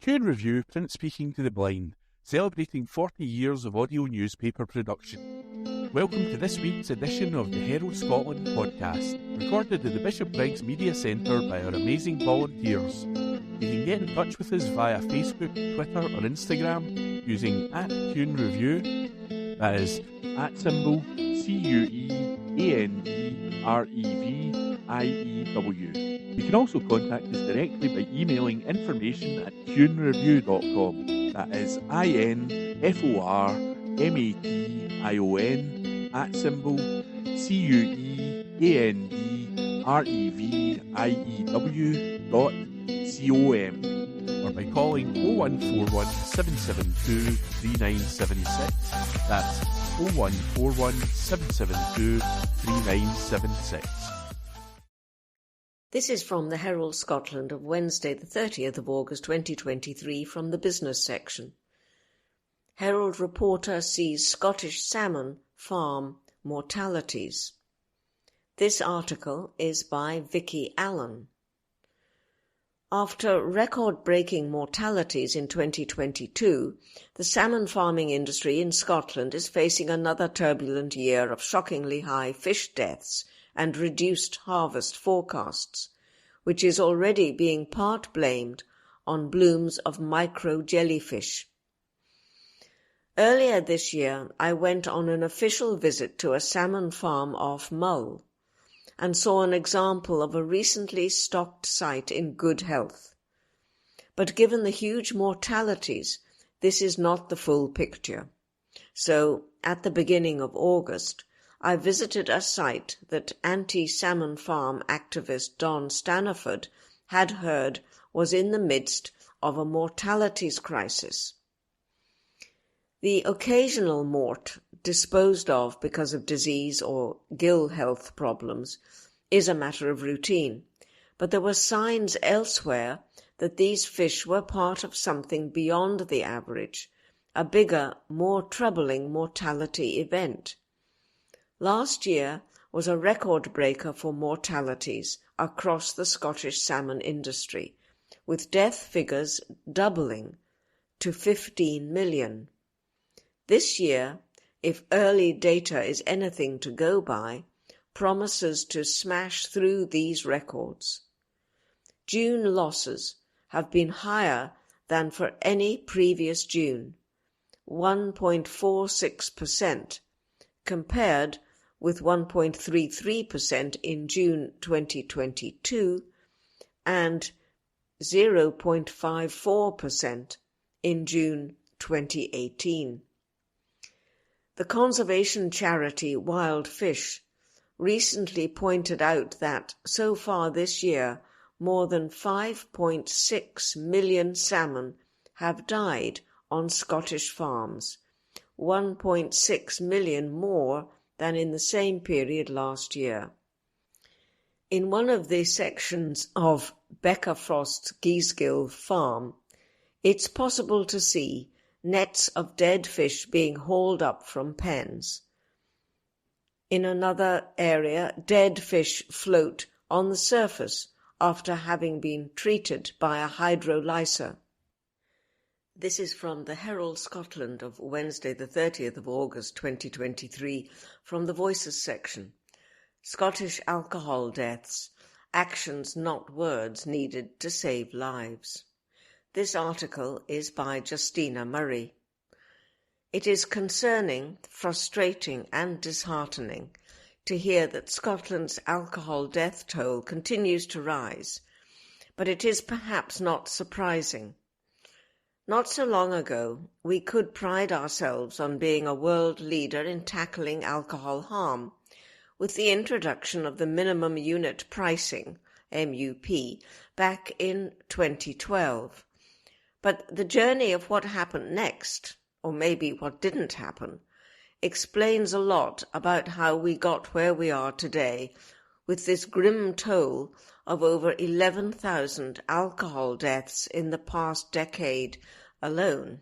Cant Review, print speaking to the blind, celebrating 40 years of audio newspaper production. Welcome to this week's edition of the Herald Scotland podcast, recorded at the Bishop Briggs Media Centre by our amazing volunteers. You can get in touch with us via Facebook, Twitter or Instagram using @CuneReview, that is @CuneReview. You can also contact us directly by emailing information@cunereview.com, that is INFORMATION@CUNEREVIEW.com, or by calling 0141 772 3976, that's 0141 772 3976. This is from the Herald Scotland of Wednesday the 30th of August 2023 from the business section. Herald reporter sees Scottish salmon farm mortalities. This article is by Vicky Allen. After record-breaking mortalities in 2022, the salmon farming industry in Scotland is facing another turbulent year of shockingly high fish deaths and reduced harvest forecasts, which is already being part blamed on blooms of micro-jellyfish. Earlier this year, I went on an official visit to a salmon farm off Mull and saw an example of a recently stocked site in good health. But given the huge mortalities, this is not the full picture. So, at the beginning of August, I visited a site that anti-salmon farm activist Don Staniford had heard was in the midst of a mortalities crisis. The occasional mort disposed of because of disease or gill health problems is a matter of routine, but there were signs elsewhere that these fish were part of something beyond the average, a bigger, more troubling mortality event. Last year was a record breaker for mortalities across the Scottish salmon industry, with death figures doubling to 15 million. This year, if early data is anything to go by, promises to smash through these records. June losses have been higher than for any previous June, 1.46%, compared with 1.33% in June 2022 and 0.54% in June 2018. The conservation charity Wild Fish recently pointed out that, so far this year, more than 5.6 million salmon have died on Scottish farms, 1.6 million more than in the same period last year. In one of the sections of Becca Frost's Geesegill farm, it's possible to see nets of dead fish being hauled up from pens. In another area, dead fish float on the surface after having been treated by a hydrolyser. This is from the Herald Scotland of Wednesday the 30th of August 2023 from the Voices section. Scottish alcohol deaths, actions not words needed to save lives. This article is by Justina Murray. It is concerning, frustrating and disheartening to hear that Scotland's alcohol death toll continues to rise, but it is perhaps not surprising. Not so long ago, we could pride ourselves on being a world leader in tackling alcohol harm, with the introduction of the minimum unit pricing, MUP, back in 2012. But the journey of what happened next, or maybe what didn't happen, explains a lot about how we got where we are today, with this grim toll of over 11,000 alcohol deaths in the past decade alone.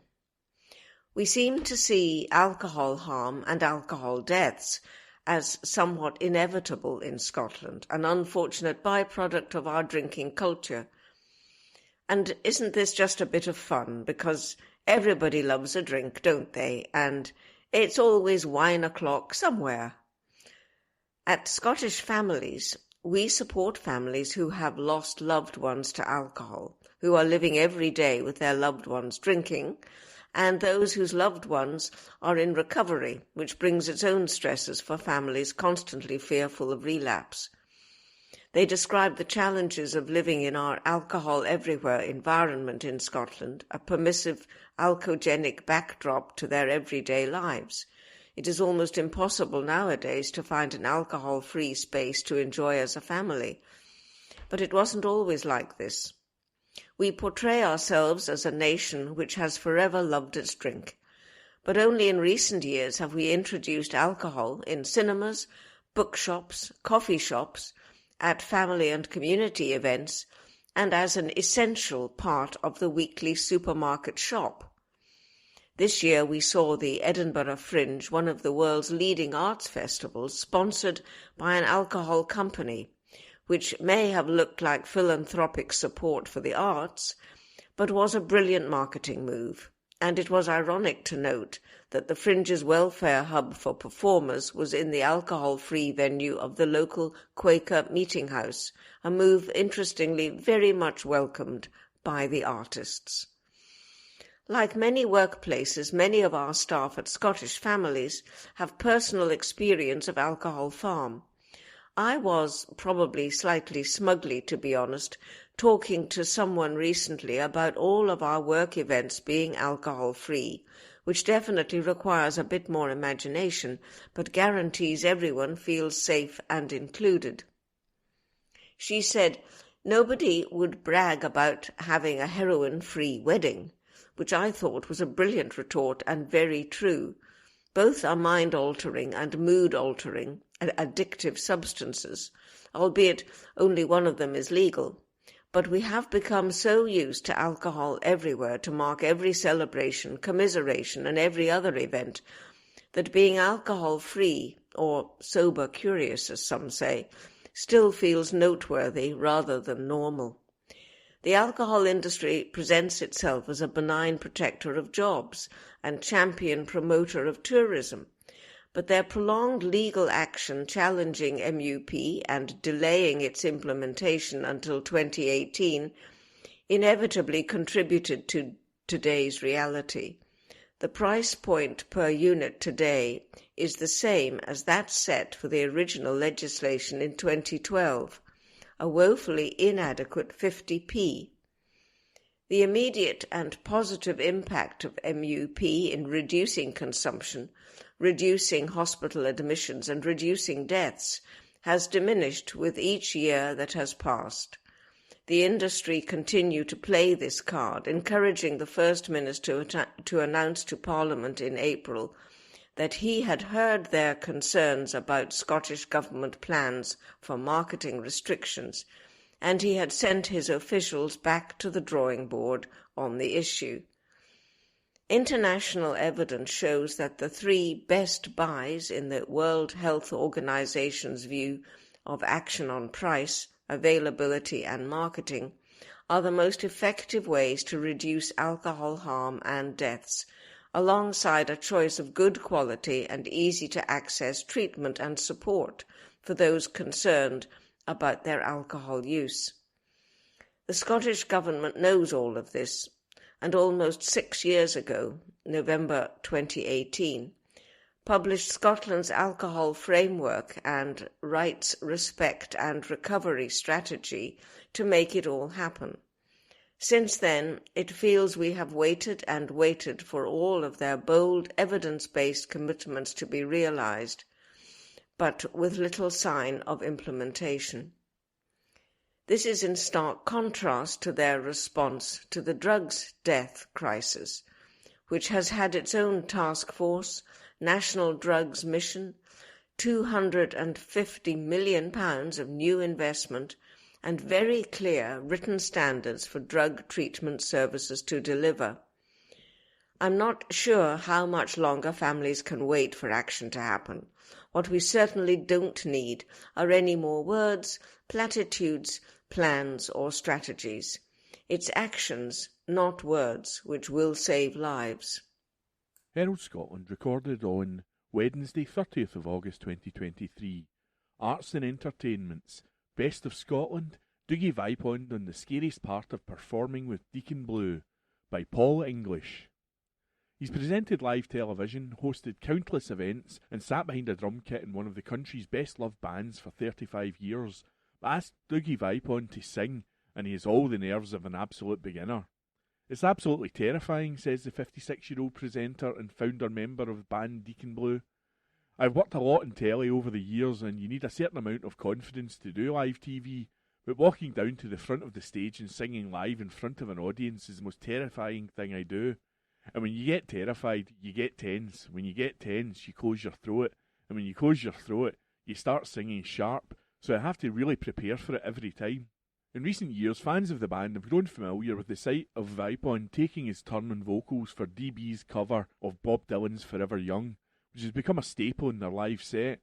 We seem to see alcohol harm and alcohol deaths as somewhat inevitable in Scotland, an unfortunate byproduct of our drinking culture. And isn't this just a bit of fun? Because everybody loves a drink, don't they? And it's always wine o'clock somewhere. At Scottish Families, we support families who have lost loved ones to alcohol, who are living every day with their loved ones drinking, and those whose loved ones are in recovery, which brings its own stresses for families constantly fearful of relapse. They describe the challenges of living in our alcohol everywhere environment in Scotland, a permissive, alcoholic backdrop to their everyday lives. It is almost impossible nowadays to find an alcohol-free space to enjoy as a family. But it wasn't always like this. We portray ourselves as a nation which has forever loved its drink. But only in recent years have we introduced alcohol in cinemas, bookshops, coffee shops, at family and community events, and as an essential part of the weekly supermarket shop. This year we saw the Edinburgh Fringe, one of the world's leading arts festivals, sponsored by an alcohol company, which may have looked like philanthropic support for the arts, but was a brilliant marketing move. And it was ironic to note that the Fringe's welfare hub for performers was in the alcohol-free venue of the local Quaker meeting house, a move interestingly very much welcomed by the artists. Like many workplaces, many of our staff at Scottish Families have personal experience of alcohol farm. I was, probably slightly smugly to be honest, talking to someone recently about all of our work events being alcohol-free, which definitely requires a bit more imagination, but guarantees everyone feels safe and included. She said nobody would brag about having a heroin-free wedding, which I thought was a brilliant retort and very true. Both are mind-altering and mood-altering, addictive substances, albeit only one of them is legal. But we have become so used to alcohol everywhere to mark every celebration, commiseration, and every other event, that being alcohol-free, or sober-curious as some say, still feels noteworthy rather than normal. The alcohol industry presents itself as a benign protector of jobs and champion promoter of tourism, but their prolonged legal action challenging MUP and delaying its implementation until 2018 inevitably contributed to today's reality. The price point per unit today is the same as that set for the original legislation in 2012, a woefully inadequate 50p. The immediate and positive impact of MUP in reducing consumption, reducing hospital admissions and reducing deaths has diminished with each year that has passed. The industry continue to play this card, encouraging the First Minister to announce to Parliament in April that he had heard their concerns about Scottish Government plans for marketing restrictions, and he had sent his officials back to the drawing board on the issue. International evidence shows that the three best buys in the World Health Organization's view of action on price, availability and marketing are the most effective ways to reduce alcohol harm and deaths, alongside a choice of good quality and easy-to-access treatment and support for those concerned about their alcohol use. The Scottish Government knows all of this, and almost 6 years ago, November 2018, published Scotland's Alcohol Framework and Rights, Respect and Recovery Strategy to make it all happen. Since then, it feels we have waited and waited for all of their bold, evidence-based commitments to be realised, but with little sign of implementation. This is in stark contrast to their response to the drugs death crisis, which has had its own task force, National Drugs Mission, £250 million of new investment, and very clear written standards for drug treatment services to deliver. I'm not sure how much longer families can wait for action to happen. What we certainly don't need are any more words, platitudes, plans or strategies. It's actions, not words, which will save lives. Herald Scotland recorded on Wednesday 30th of August 2023. Arts and Entertainment's Best of Scotland, Dougie Vipond on the scariest part of performing with Deacon Blue by Paul English. He's presented live television, hosted countless events, and sat behind a drum kit in one of the country's best-loved bands for 35 years. But ask Dougie Vipond to sing, and he has all the nerves of an absolute beginner. It's absolutely terrifying, says the 56-year-old presenter and founder member of the band Deacon Blue. I've worked a lot in telly over the years, and you need a certain amount of confidence to do live TV, but walking down to the front of the stage and singing live in front of an audience is the most terrifying thing I do. And when you get terrified, you get tense. When you get tense, you close your throat. And when you close your throat, you start singing sharp. So I have to really prepare for it every time. In recent years, fans of the band have grown familiar with the sight of Vipond taking his turn on vocals for DB's cover of Bob Dylan's Forever Young, which has become a staple in their live set.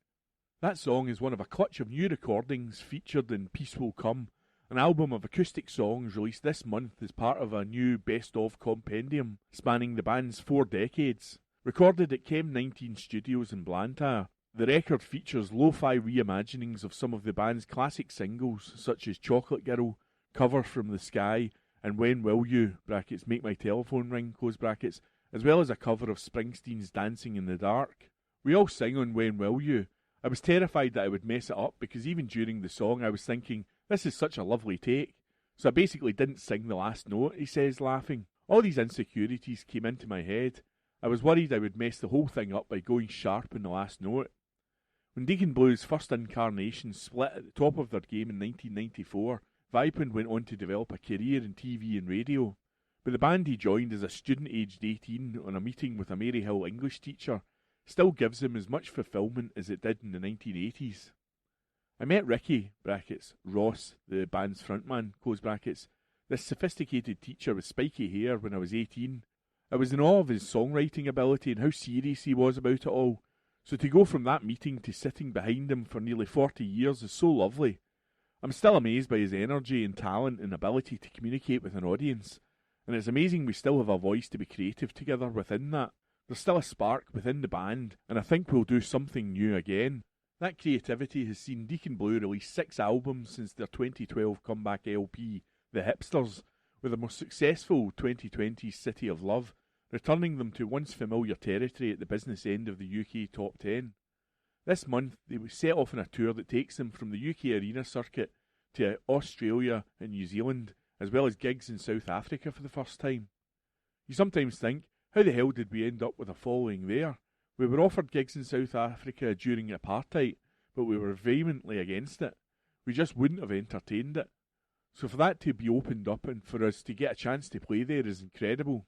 That song is one of a clutch of new recordings featured in Peace Will Come, an album of acoustic songs released this month as part of a new best-of compendium spanning the band's 4 decades. Recorded at Chem 19 Studios in Blantyre, the record features lo-fi reimaginings of some of the band's classic singles such as Chocolate Girl, Cover From the Sky, and When Will You, brackets, Make My Telephone Ring, close brackets, as well as a cover of Springsteen's Dancing in the Dark. We all sing on When Will You. I was terrified that I would mess it up because even during the song I was thinking, this is such a lovely take. So I basically didn't sing the last note, he says, laughing. All these insecurities came into my head. I was worried I would mess the whole thing up by going sharp in the last note. When Deacon Blue's first incarnation split at the top of their game in 1994, Vipond went on to develop a career in TV and radio. But the band he joined as a student aged 18 on a meeting with a Maryhill English teacher still gives him as much fulfilment as it did in the 1980s. I met Ricky, brackets, Ross, the band's frontman, close brackets, this sophisticated teacher with spiky hair when I was 18. I was in awe of his songwriting ability and how serious he was about it all. So to go from that meeting to sitting behind him for nearly 40 years is so lovely. I'm still amazed by his energy and talent and ability to communicate with an audience. And it's amazing we still have a voice to be creative together within that. There's still a spark within the band, and I think we'll do something new again. That creativity has seen Deacon Blue release 6 albums since their 2012 comeback LP, The Hipsters, with the most successful 2020's City of Love, returning them to once familiar territory at the business end of the UK Top 10. This month, they will set off on a tour that takes them from the UK arena circuit to Australia and New Zealand, as well as gigs in South Africa for the first time. You sometimes think, how the hell did we end up with a following there? We were offered gigs in South Africa during apartheid, but we were vehemently against it. We just wouldn't have entertained it. So for that to be opened up and for us to get a chance to play there is incredible.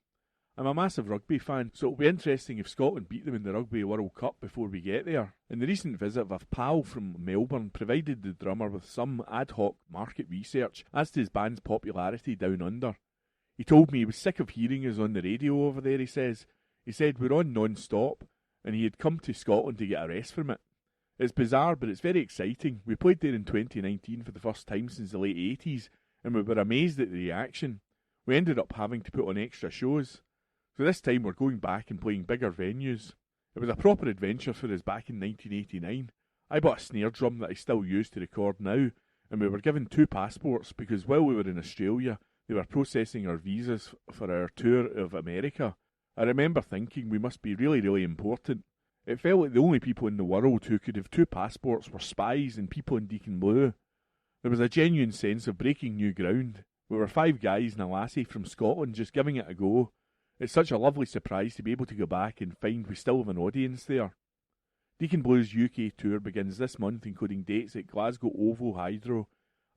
I'm a massive rugby fan, so it'll be interesting if Scotland beat them in the Rugby World Cup before we get there. In the recent visit of a pal from Melbourne provided the drummer with some ad hoc market research as to his band's popularity down under. He told me he was sick of hearing us on the radio over there, he says. He said we're on non-stop, and he had come to Scotland to get a rest from it. It's bizarre, but it's very exciting. We played there in 2019 for the first time since the late 80s, and we were amazed at the reaction. We ended up having to put on extra shows. So this time we're going back and playing bigger venues. It was a proper adventure for us back in 1989. I bought a snare drum that I still use to record now, and we were given 2 passports because while we were in Australia, they were processing our visas for our tour of America. I remember thinking we must be really, really important. It felt like the only people in the world who could have 2 passports were spies and people in Deacon Blue. There was a genuine sense of breaking new ground. We were 5 guys and a lassie from Scotland just giving it a go. It's such a lovely surprise to be able to go back and find we still have an audience there. Deacon Blue's UK tour begins this month, including dates at Glasgow Oval Hydro,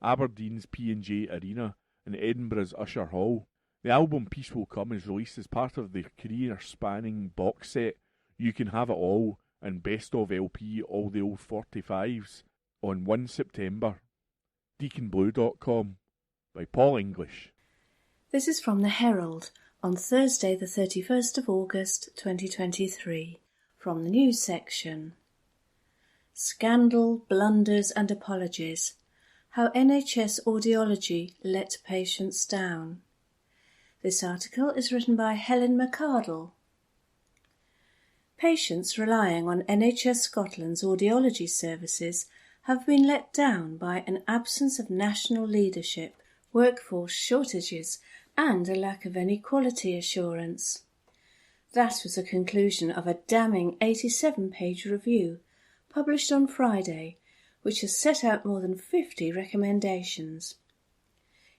Aberdeen's P&J Arena, and Edinburgh's Usher Hall. The album Peace Will Come is released as part of their career-spanning box set You Can Have It All and Best of LP All the Old 45s on 1 September. DeaconBlue.com by Paul English. This is from the Herald on Thursday the 31st of August 2023 from the news section. Scandal, blunders and apologies. How NHS audiology let patients down. This article is written by Helen McArdle. Patients relying on NHS Scotland's audiology services have been let down by an absence of national leadership, workforce shortages, and a lack of any quality assurance. That was the conclusion of a damning 87-page review published on Friday, which has set out more than 50 recommendations.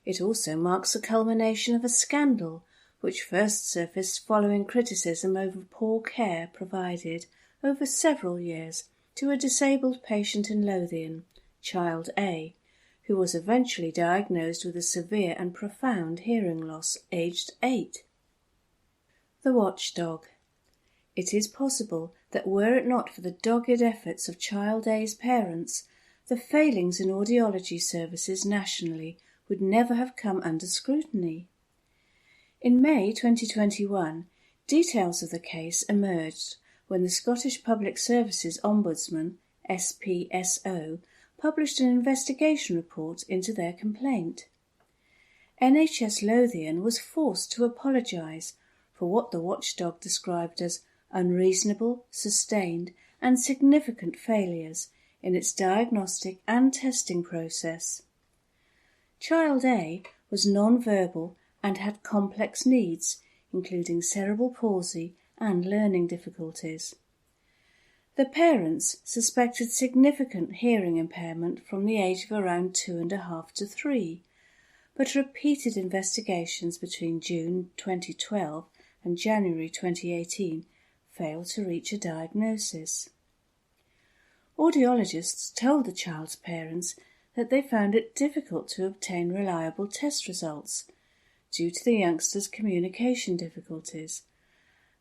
It also marks the culmination of a scandal which first surfaced following criticism over poor care provided over several years to a disabled patient in Lothian, Child A, who was eventually diagnosed with a severe and profound hearing loss aged 8. The Watchdog. It is possible that were it not for the dogged efforts of Child A's parents, the failings in audiology services nationally would never have come under scrutiny. In May 2021, details of the case emerged when the Scottish Public Services Ombudsman, SPSO, published an investigation report into their complaint. NHS Lothian was forced to apologise for what the watchdog described as unreasonable, sustained and significant failures in its diagnostic and testing process. Child A was non-verbal and had complex needs, including cerebral palsy and learning difficulties. The parents suspected significant hearing impairment from the age of around 2.5 to 3, but repeated investigations between June 2012 and January 2018 failed to reach a diagnosis. Audiologists told the child's parents that they found it difficult to obtain reliable test results due to the youngster's communication difficulties,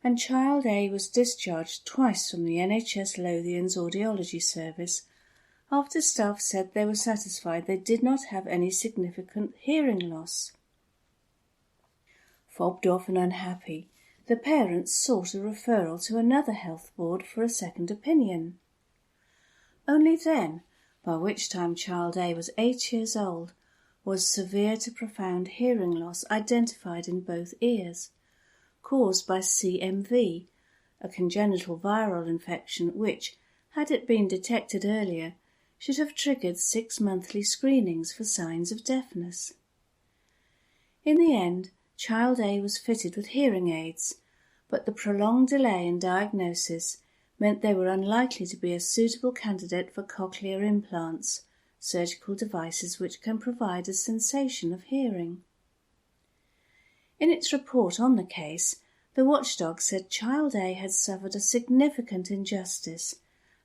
and Child A was discharged twice from the NHS Lothian's audiology service after staff said they were satisfied they did not have any significant hearing loss. Fobbed off and unhappy, the parents sought a referral to another health board for a second opinion. Only then, by which time Child A was 8 years old, was severe to profound hearing loss identified in both ears, caused by CMV, a congenital viral infection which, had it been detected earlier, should have triggered 6 monthly screenings for signs of deafness. In the end, Child A was fitted with hearing aids, but the prolonged delay in diagnosis meant they were unlikely to be a suitable candidate for cochlear implants, surgical devices which can provide a sensation of hearing. In its report on the case, the watchdog said Child A had suffered a significant injustice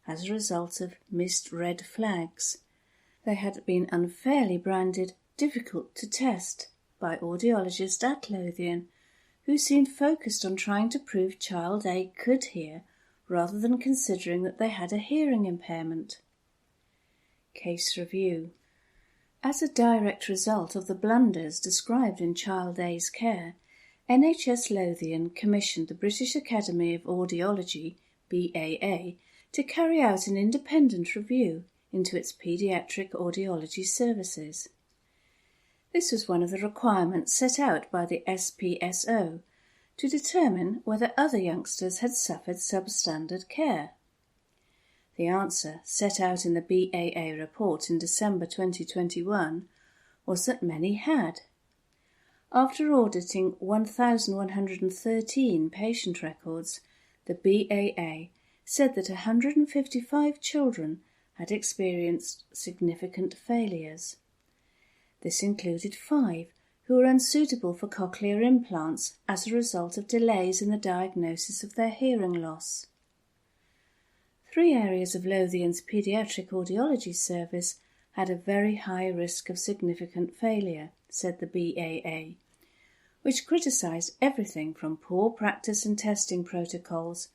as a result of missed red flags. They had been unfairly branded difficult to test by audiologists at Lothian, who seemed focused on trying to prove Child A could hear rather than considering that they had a hearing impairment. Case review. As a direct result of the blunders described in Child A's care, NHS Lothian commissioned the British Academy of Audiology, BAA, to carry out an independent review into its paediatric audiology services. This was one of the requirements set out by the SPSO to determine whether other youngsters had suffered substandard care. The answer, set out in the BAA report in December 2021, was that many had. After auditing 1,113 patient records, the BAA said that 155 children had experienced significant failures. This included 5 who were unsuitable for cochlear implants as a result of delays in the diagnosis of their hearing loss. 3 areas of Lothian's paediatric audiology service had a very high risk of significant failure, said the BAA, which criticised everything from poor practice and testing protocols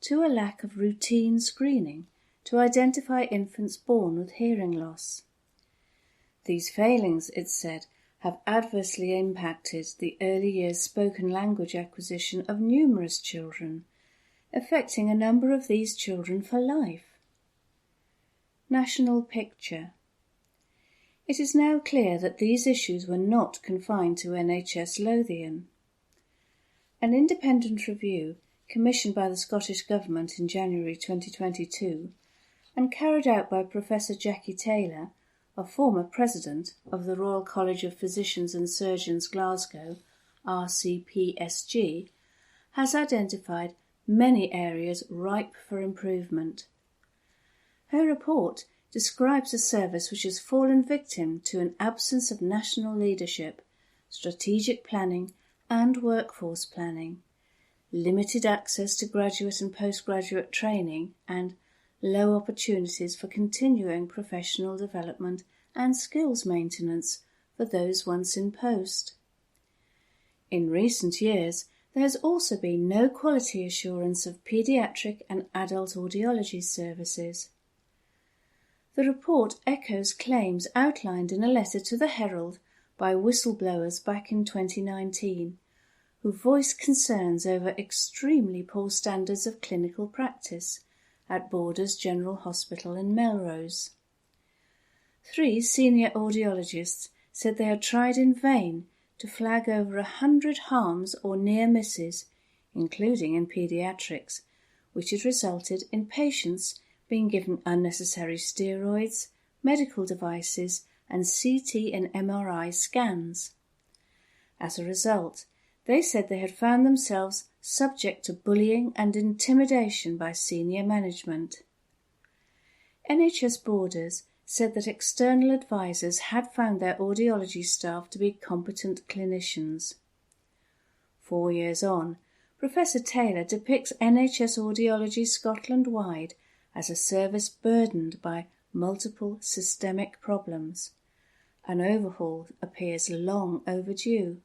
to a lack of routine screening to identify infants born with hearing loss. These failings, it said, have adversely impacted the early years spoken language acquisition of numerous children, affecting a number of these children for life. National picture. It is now clear that these issues were not confined to NHS Lothian. An independent review commissioned by the Scottish Government in January 2022 and carried out by Professor Jackie Taylor, a former president of the Royal College of Physicians and Surgeons Glasgow, RCPSG, has identified many areas ripe for improvement. Her report describes a service which has fallen victim to an absence of national leadership, strategic planning and workforce planning, limited access to graduate and postgraduate training, and low opportunities for continuing professional development and skills maintenance for those once in post. In recent years, there has also been no quality assurance of paediatric and adult audiology services. The report echoes claims outlined in a letter to the Herald by whistleblowers back in 2019, who voiced concerns over extremely poor standards of clinical practice at Borders General Hospital in Melrose. 3 senior audiologists said they had tried in vain to flag over 100 harms or near misses, including in paediatrics, which had resulted in patients being given unnecessary steroids, medical devices, and CT and MRI scans. As a result, they said they had found themselves subject to bullying and intimidation by senior management. NHS Borders said that external advisers had found their audiology staff to be competent clinicians. 4 years on, Professor Taylor depicts NHS Audiology Scotland-wide as a service burdened by multiple systemic problems. An overhaul appears long overdue.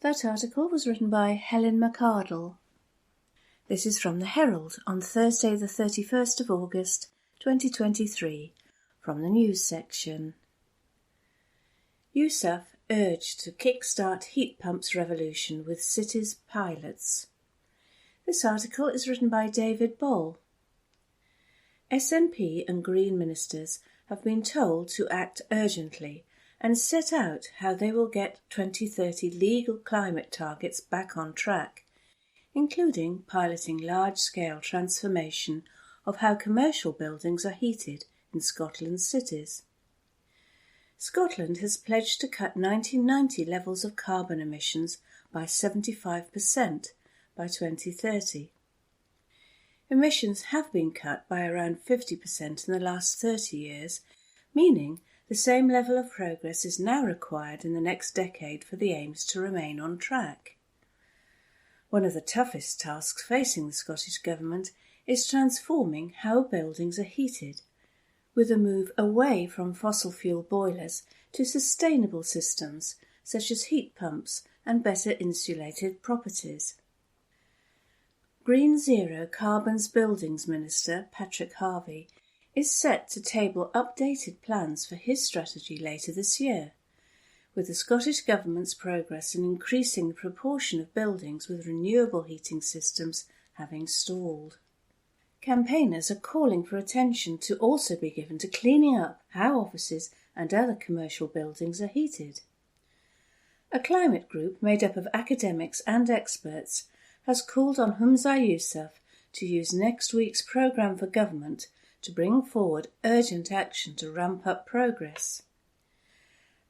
That article was written by Helen McArdle. This is from the Herald on Thursday the 31st of August 2023, from the news section. USAF urged to kick-start heat pumps revolution with cities pilots. This article is written by David Ball. SNP and Green ministers have been told to act urgently and set out how they will get 2030 legal climate targets back on track, including piloting large-scale transformation of how commercial buildings are heated in Scotland's cities. Scotland has pledged to cut 1990 levels of carbon emissions by 75% by 2030. Emissions have been cut by around 50% in the last 30 years, meaning the same level of progress is now required in the next decade for the aims to remain on track. One of the toughest tasks facing the Scottish Government is transforming how buildings are heated, with a move away from fossil fuel boilers to sustainable systems such as heat pumps and better insulated properties. Green Zero Carbon's Buildings Minister, Patrick Harvey, is set to table updated plans for his strategy later this year, with the Scottish Government's progress in increasing the proportion of buildings with renewable heating systems having stalled. Campaigners are calling for attention to also be given to cleaning up how offices and other commercial buildings are heated. A climate group made up of academics and experts has called on Humza Yousaf to use next week's programme for government to bring forward urgent action to ramp up progress.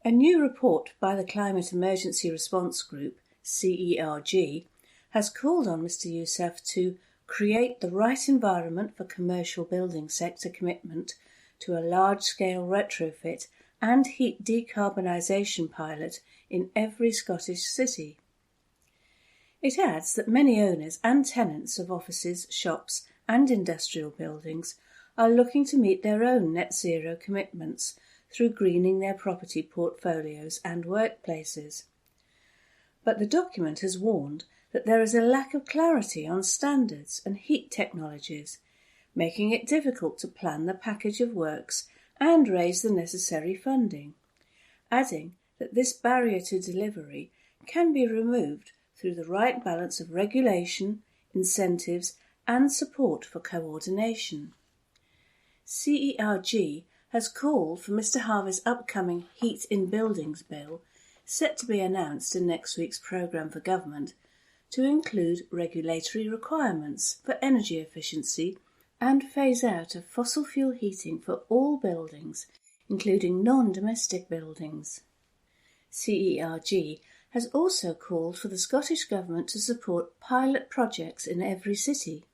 A new report by the Climate Emergency Response Group, CERG, has called on Mr Yousaf to create the right environment for commercial building sector commitment to a large-scale retrofit and heat decarbonisation pilot in every Scottish city. It adds that many owners and tenants of offices, shops and industrial buildings are looking to meet their own net zero commitments through greening their property portfolios and workplaces. But the document has warned that there is a lack of clarity on standards and heat technologies, making it difficult to plan the package of works and raise the necessary funding, adding that this barrier to delivery can be removed through the right balance of regulation, incentives and support for coordination. CERG has called for Mr Harvey's upcoming Heat in Buildings Bill, set to be announced in next week's programme for government, to include regulatory requirements for energy efficiency and phase out of fossil fuel heating for all buildings, including non-domestic buildings. CERG has also called for the Scottish Government to support pilot projects in every city.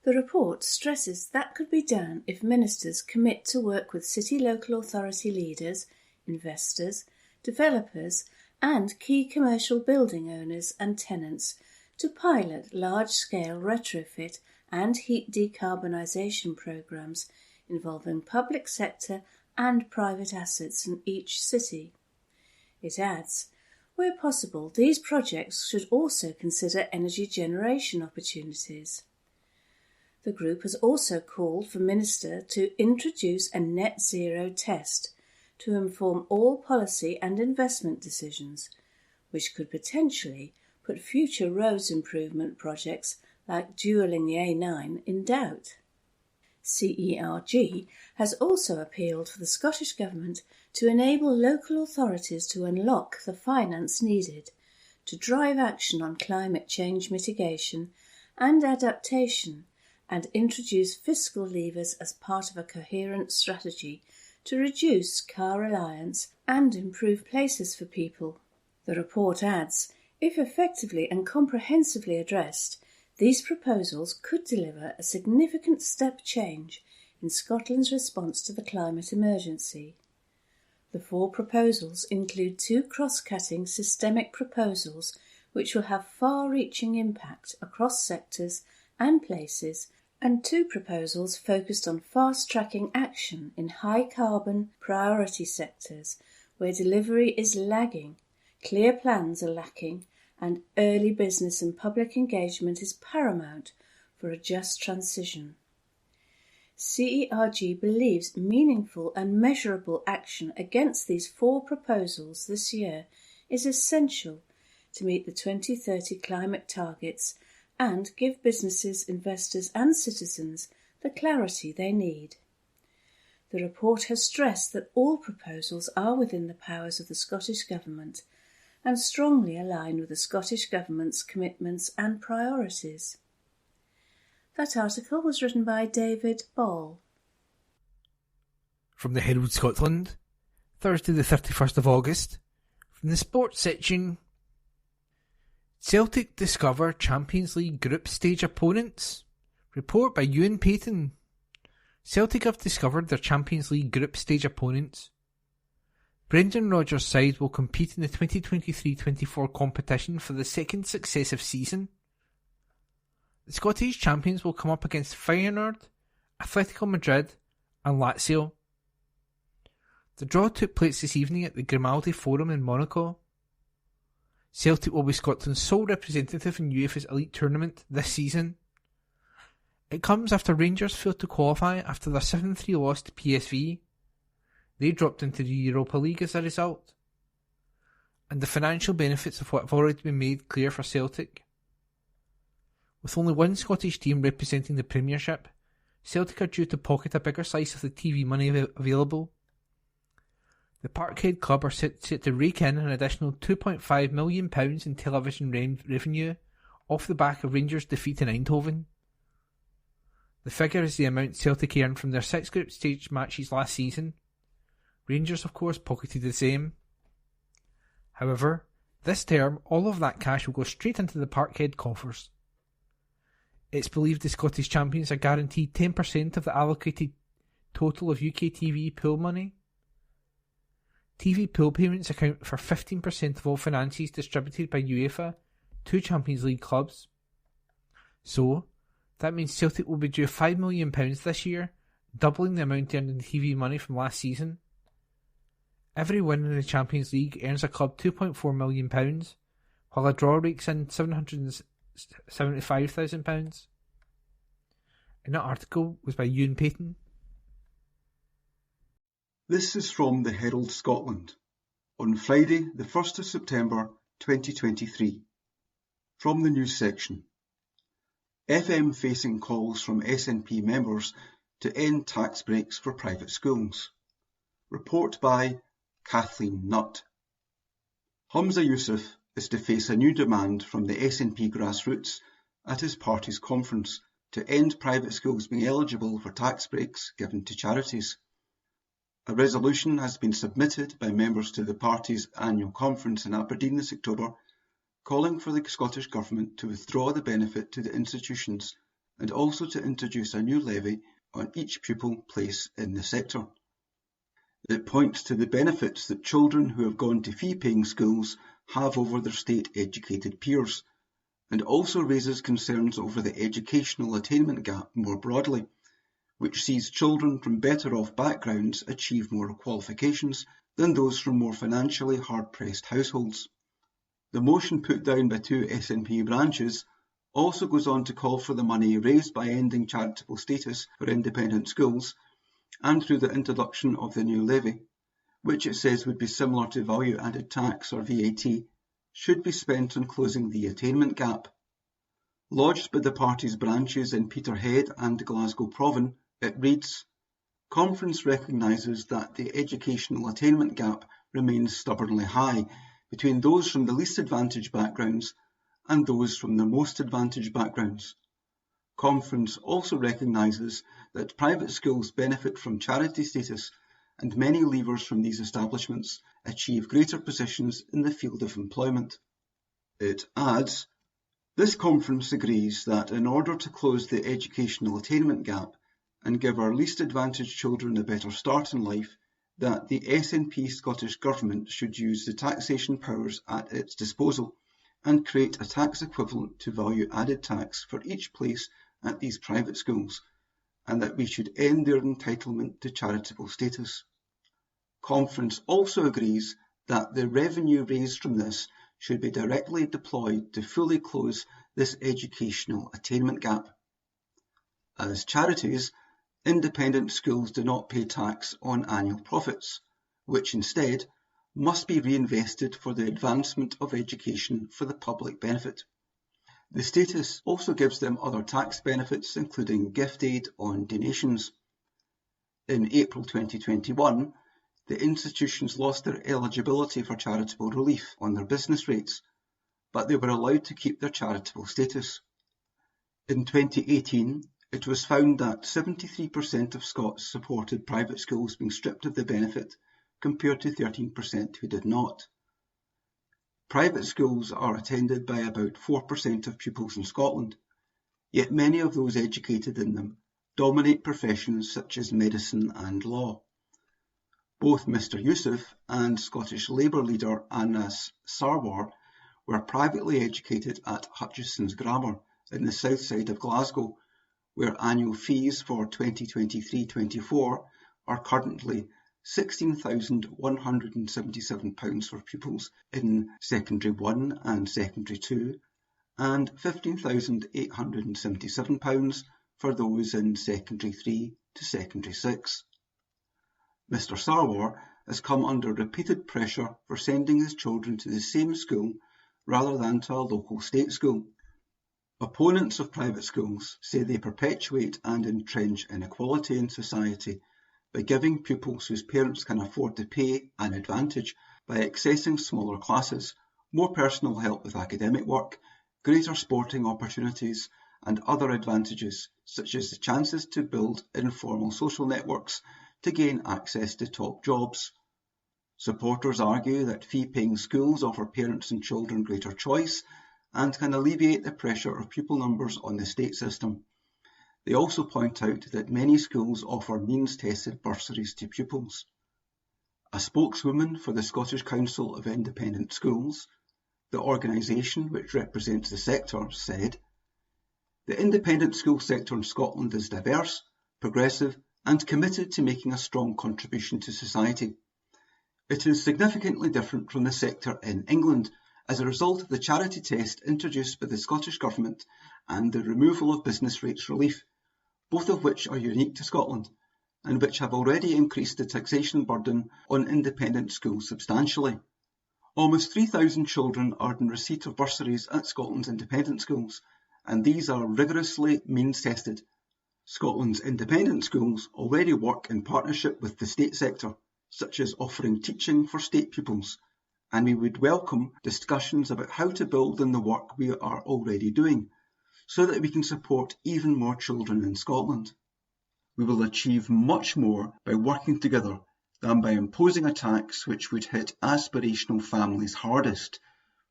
The report stresses that could be done if ministers commit to work with city local authority leaders, investors, developers and key commercial building owners and tenants to pilot large-scale retrofit and heat decarbonisation programmes involving public sector and private assets in each city. It adds, where possible, these projects should also consider energy generation opportunities. The group has also called for Minister to introduce a net zero test to inform all policy and investment decisions, which could potentially put future roads improvement projects like dualling the A9 in doubt. CERG has also appealed for the Scottish Government to enable local authorities to unlock the finance needed to drive action on climate change mitigation and adaptation and introduce fiscal levers as part of a coherent strategy to reduce car reliance and improve places for people. The report adds, if effectively and comprehensively addressed, these proposals could deliver a significant step change in Scotland's response to the climate emergency. The 4 proposals include 2 cross-cutting systemic proposals which will have far-reaching impact across sectors and places, and 2 proposals focused on fast-tracking action in high-carbon priority sectors where delivery is lagging, clear plans are lacking, and early business and public engagement is paramount for a just transition. CERG believes meaningful and measurable action against these 4 proposals this year is essential to meet the 2030 climate targets and give businesses, investors and citizens the clarity they need. The report has stressed that all proposals are within the powers of the Scottish Government and strongly align with the Scottish Government's commitments and priorities. That article was written by David Ball. From the Herald Scotland, Thursday the 31st of August, from the sports section, Celtic discover Champions League group stage opponents. Report by Ewan Payton. Celtic have discovered their Champions League group stage opponents. Brendan Rodgers' side will compete in the 2023-24 competition for the 2nd successive season. The Scottish champions will come up against Feyenoord, Atletico Madrid and Lazio. The draw took place this evening at the Grimaldi Forum in Monaco. Celtic will be Scotland's sole representative in UEFA's elite tournament this season. It comes after Rangers failed to qualify after their 7-3 loss to PSV. They dropped into the Europa League as a result. And the financial benefits of what have already been made clear for Celtic. With only one Scottish team representing the Premiership, Celtic are due to pocket a bigger slice of the TV money available. The Parkhead club are set to rake in an additional £2.5 million in television revenue off the back of Rangers' defeat in Eindhoven. The figure is the amount Celtic earned from their 6 group stage matches last season. Rangers, of course, pocketed the same. However, this term, all of that cash will go straight into the Parkhead coffers. It's believed the Scottish champions are guaranteed 10% of the allocated total of UK TV pool money. TV pool payments account for 15% of all finances distributed by UEFA to Champions League clubs. So, that means Celtic will be due £5 million this year, doubling the amount earned in TV money from last season. Every win in the Champions League earns a club £2.4 million, while a draw rakes in £775,000. And that article was by Ewan Payton. This is from the Herald Scotland on Friday the 1st of September 2023. From the news section. FM facing calls from SNP members to end tax breaks for private schools. Report by Kathleen Nutt. Humza Yousaf is to face a new demand from the SNP grassroots at his party's conference to end private schools being eligible for tax breaks given to charities. A resolution has been submitted by members to the party's annual conference in Aberdeen this October, calling for the Scottish Government to withdraw the benefit to the institutions and also to introduce a new levy on each pupil placed in the sector. It points to the benefits that children who have gone to fee-paying schools have over their state-educated peers, and also raises concerns over the educational attainment gap more broadly, which sees children from better-off backgrounds achieve more qualifications than those from more financially hard-pressed households. The motion put down by two SNP branches also goes on to call for the money raised by ending charitable status for independent schools and through the introduction of the new levy, which it says would be similar to value-added tax or VAT, should be spent on closing the attainment gap. Lodged by the party's branches in Peterhead and Glasgow Provan, it reads, "Conference recognises that the educational attainment gap remains stubbornly high between those from the least advantaged backgrounds and those from the most advantaged backgrounds. Conference also recognises that private schools benefit from charity status and many leavers from these establishments achieve greater positions in the field of employment." It adds, "This conference agrees that in order to close the educational attainment gap and give our least advantaged children a better start in life, that the SNP Scottish Government should use the taxation powers at its disposal and create a tax equivalent to value-added tax for each place at these private schools, and that we should end their entitlement to charitable status. Conference also agrees that the revenue raised from this should be directly deployed to fully close this educational attainment gap. As charities, independent schools do not pay tax on annual profits, which instead must be reinvested for the advancement of education for the public benefit. The status also gives them other tax benefits, including gift aid on donations. In April 2021, the institutions lost their eligibility for charitable relief on their business rates, but they were allowed to keep their charitable status. In 2018, it was found that 73% of Scots supported private schools being stripped of the benefit, compared to 13% who did not. Private schools are attended by about 4% of pupils in Scotland, yet many of those educated in them dominate professions such as medicine and law. Both Mr Youssef and Scottish Labour leader Anas Sarwar were privately educated at Hutcheson's Grammar in the south side of Glasgow, where annual fees for 2023-24 are currently £16,177 for pupils in Secondary 1 and Secondary 2, and £15,877 for those in Secondary 3 to Secondary 6. Mr Sarwar has come under repeated pressure for sending his children to the same school rather than to a local state school. Opponents of private schools say they perpetuate and entrench inequality in society by giving pupils whose parents can afford to pay an advantage by accessing smaller classes, more personal help with academic work, greater sporting opportunities, and other advantages, such as the chances to build informal social networks to gain access to top jobs. Supporters argue that fee-paying schools offer parents and children greater choice and can alleviate the pressure of pupil numbers on the state system. They also point out that many schools offer means-tested bursaries to pupils. A spokeswoman for the Scottish Council of Independent Schools, the organisation which represents the sector, said, "The independent school sector in Scotland is diverse, progressive and committed to making a strong contribution to society. It is significantly different from the sector in England as a result of the charity test introduced by the Scottish Government and the removal of business rates relief, both of which are unique to Scotland, and which have already increased the taxation burden on independent schools substantially. Almost 3,000 children are in receipt of bursaries at Scotland's independent schools, and these are rigorously means-tested. Scotland's independent schools already work in partnership with the state sector, such as offering teaching for state pupils, and we would welcome discussions about how to build on the work we are already doing, so that we can support even more children in Scotland. We will achieve much more by working together than by imposing a tax which would hit aspirational families hardest,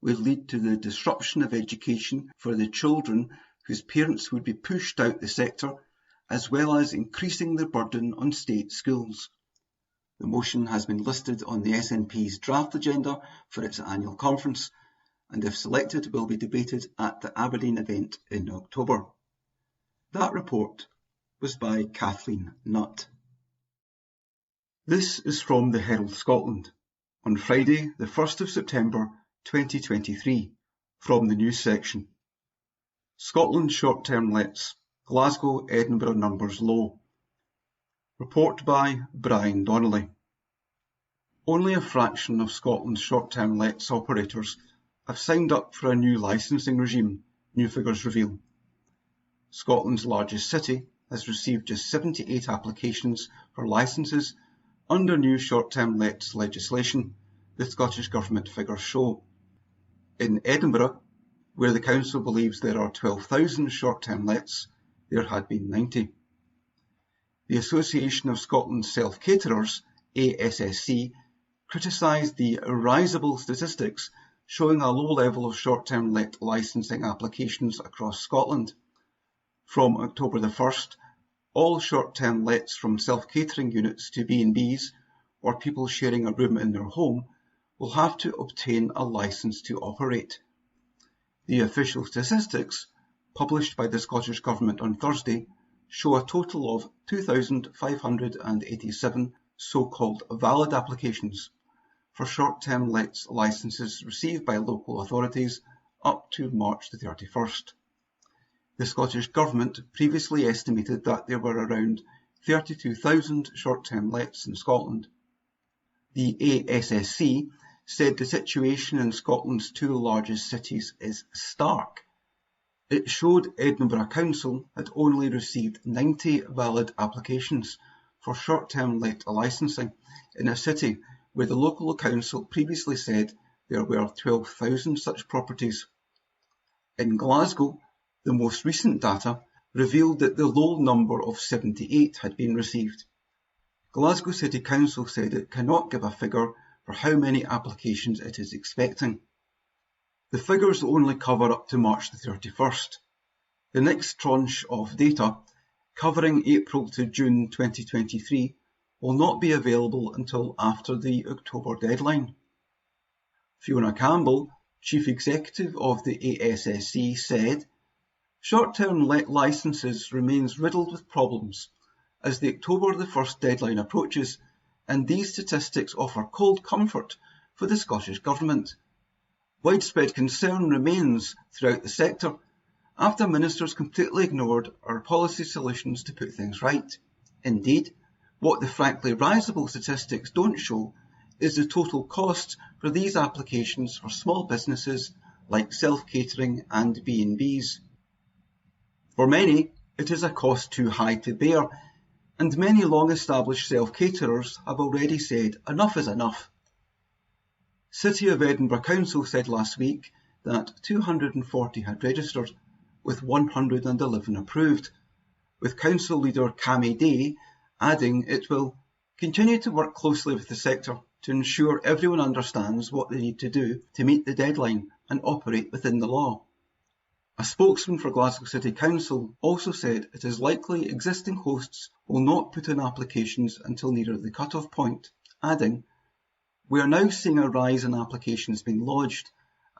would lead to the disruption of education for the children whose parents would be pushed out the sector, as well as increasing the burden on state schools. The motion has been listed on the SNP's draft agenda for its annual conference, and if selected will be debated at the Aberdeen event in October. That report was by Kathleen Nutt. This is from the Herald Scotland on Friday the 1st of September 2023 from the news section. Scotland short-term lets, Glasgow, Edinburgh numbers low. Report by Brian Donnelly. Only a fraction of Scotland's short-term lets operators have signed up for a new licensing regime, new figures reveal. Scotland's largest city has received just 78 applications for licences under new short-term lets legislation, the Scottish Government figures show. In Edinburgh, where the council believes there are 12,000 short-term lets, there had been 90. The Association of Scotland's Self-Caterers, ASSC, criticised the risible statistics showing a low level of short-term let licensing applications across Scotland. From October the 1st, all short-term lets from self-catering units to B&Bs, or people sharing a room in their home, will have to obtain a licence to operate. The official statistics, published by the Scottish Government on Thursday, show a total of 2,587 so-called valid applications for short-term lets licences received by local authorities up to March the 31st. The Scottish Government previously estimated that there were around 32,000 short-term lets in Scotland. The ASSC said the situation in Scotland's two largest cities is stark. It showed Edinburgh Council had only received 90 valid applications for short-term let licensing in a city where the local council previously said there were 12,000 such properties. In Glasgow, the most recent data revealed that the low number of 78 had been received. Glasgow City Council said it cannot give a figure for how many applications it is expecting. The figures only cover up to March the 31st. The next tranche of data, covering April to June 2023, will not be available until after the October deadline. Fiona Campbell, Chief Executive of the ASSC, said, "Short-term let licences remains riddled with problems as the October the 1st deadline approaches, and these statistics offer cold comfort for the Scottish Government. Widespread concern remains throughout the sector after ministers completely ignored our policy solutions to put things right. Indeed, what the frankly risible statistics don't show is the total cost for these applications for small businesses like self-catering and B&Bs. For many, it is a cost too high to bear, and many long-established self-caterers have already said enough is enough." City of Edinburgh Council said last week that 240 had registered, with 111 approved, with Council leader Cammy Day adding it will continue to work closely with the sector to ensure everyone understands what they need to do to meet the deadline and operate within the law. A spokesman for Glasgow City Council also said it is likely existing hosts will not put in applications until nearer the cut-off point, adding, "We are now seeing a rise in applications being lodged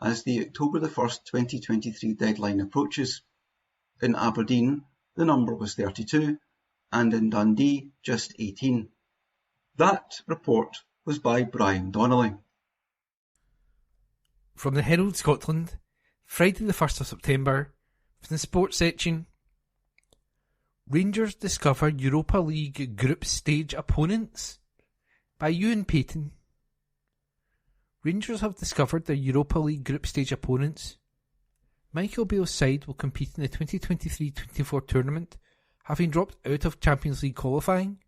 as the October the 1st 2023 deadline approaches. In Aberdeen, the number was 32, and in Dundee, just 18. That report was by Brian Donnelly. From the Herald Scotland, Friday the 1st of September, from the sports section. Rangers discover Europa League group stage opponents, by Ewan Payton. Rangers have discovered their Europa League group stage opponents. Michael Beale's side will compete in the 2023-24 tournament, having dropped out of Champions League qualifying.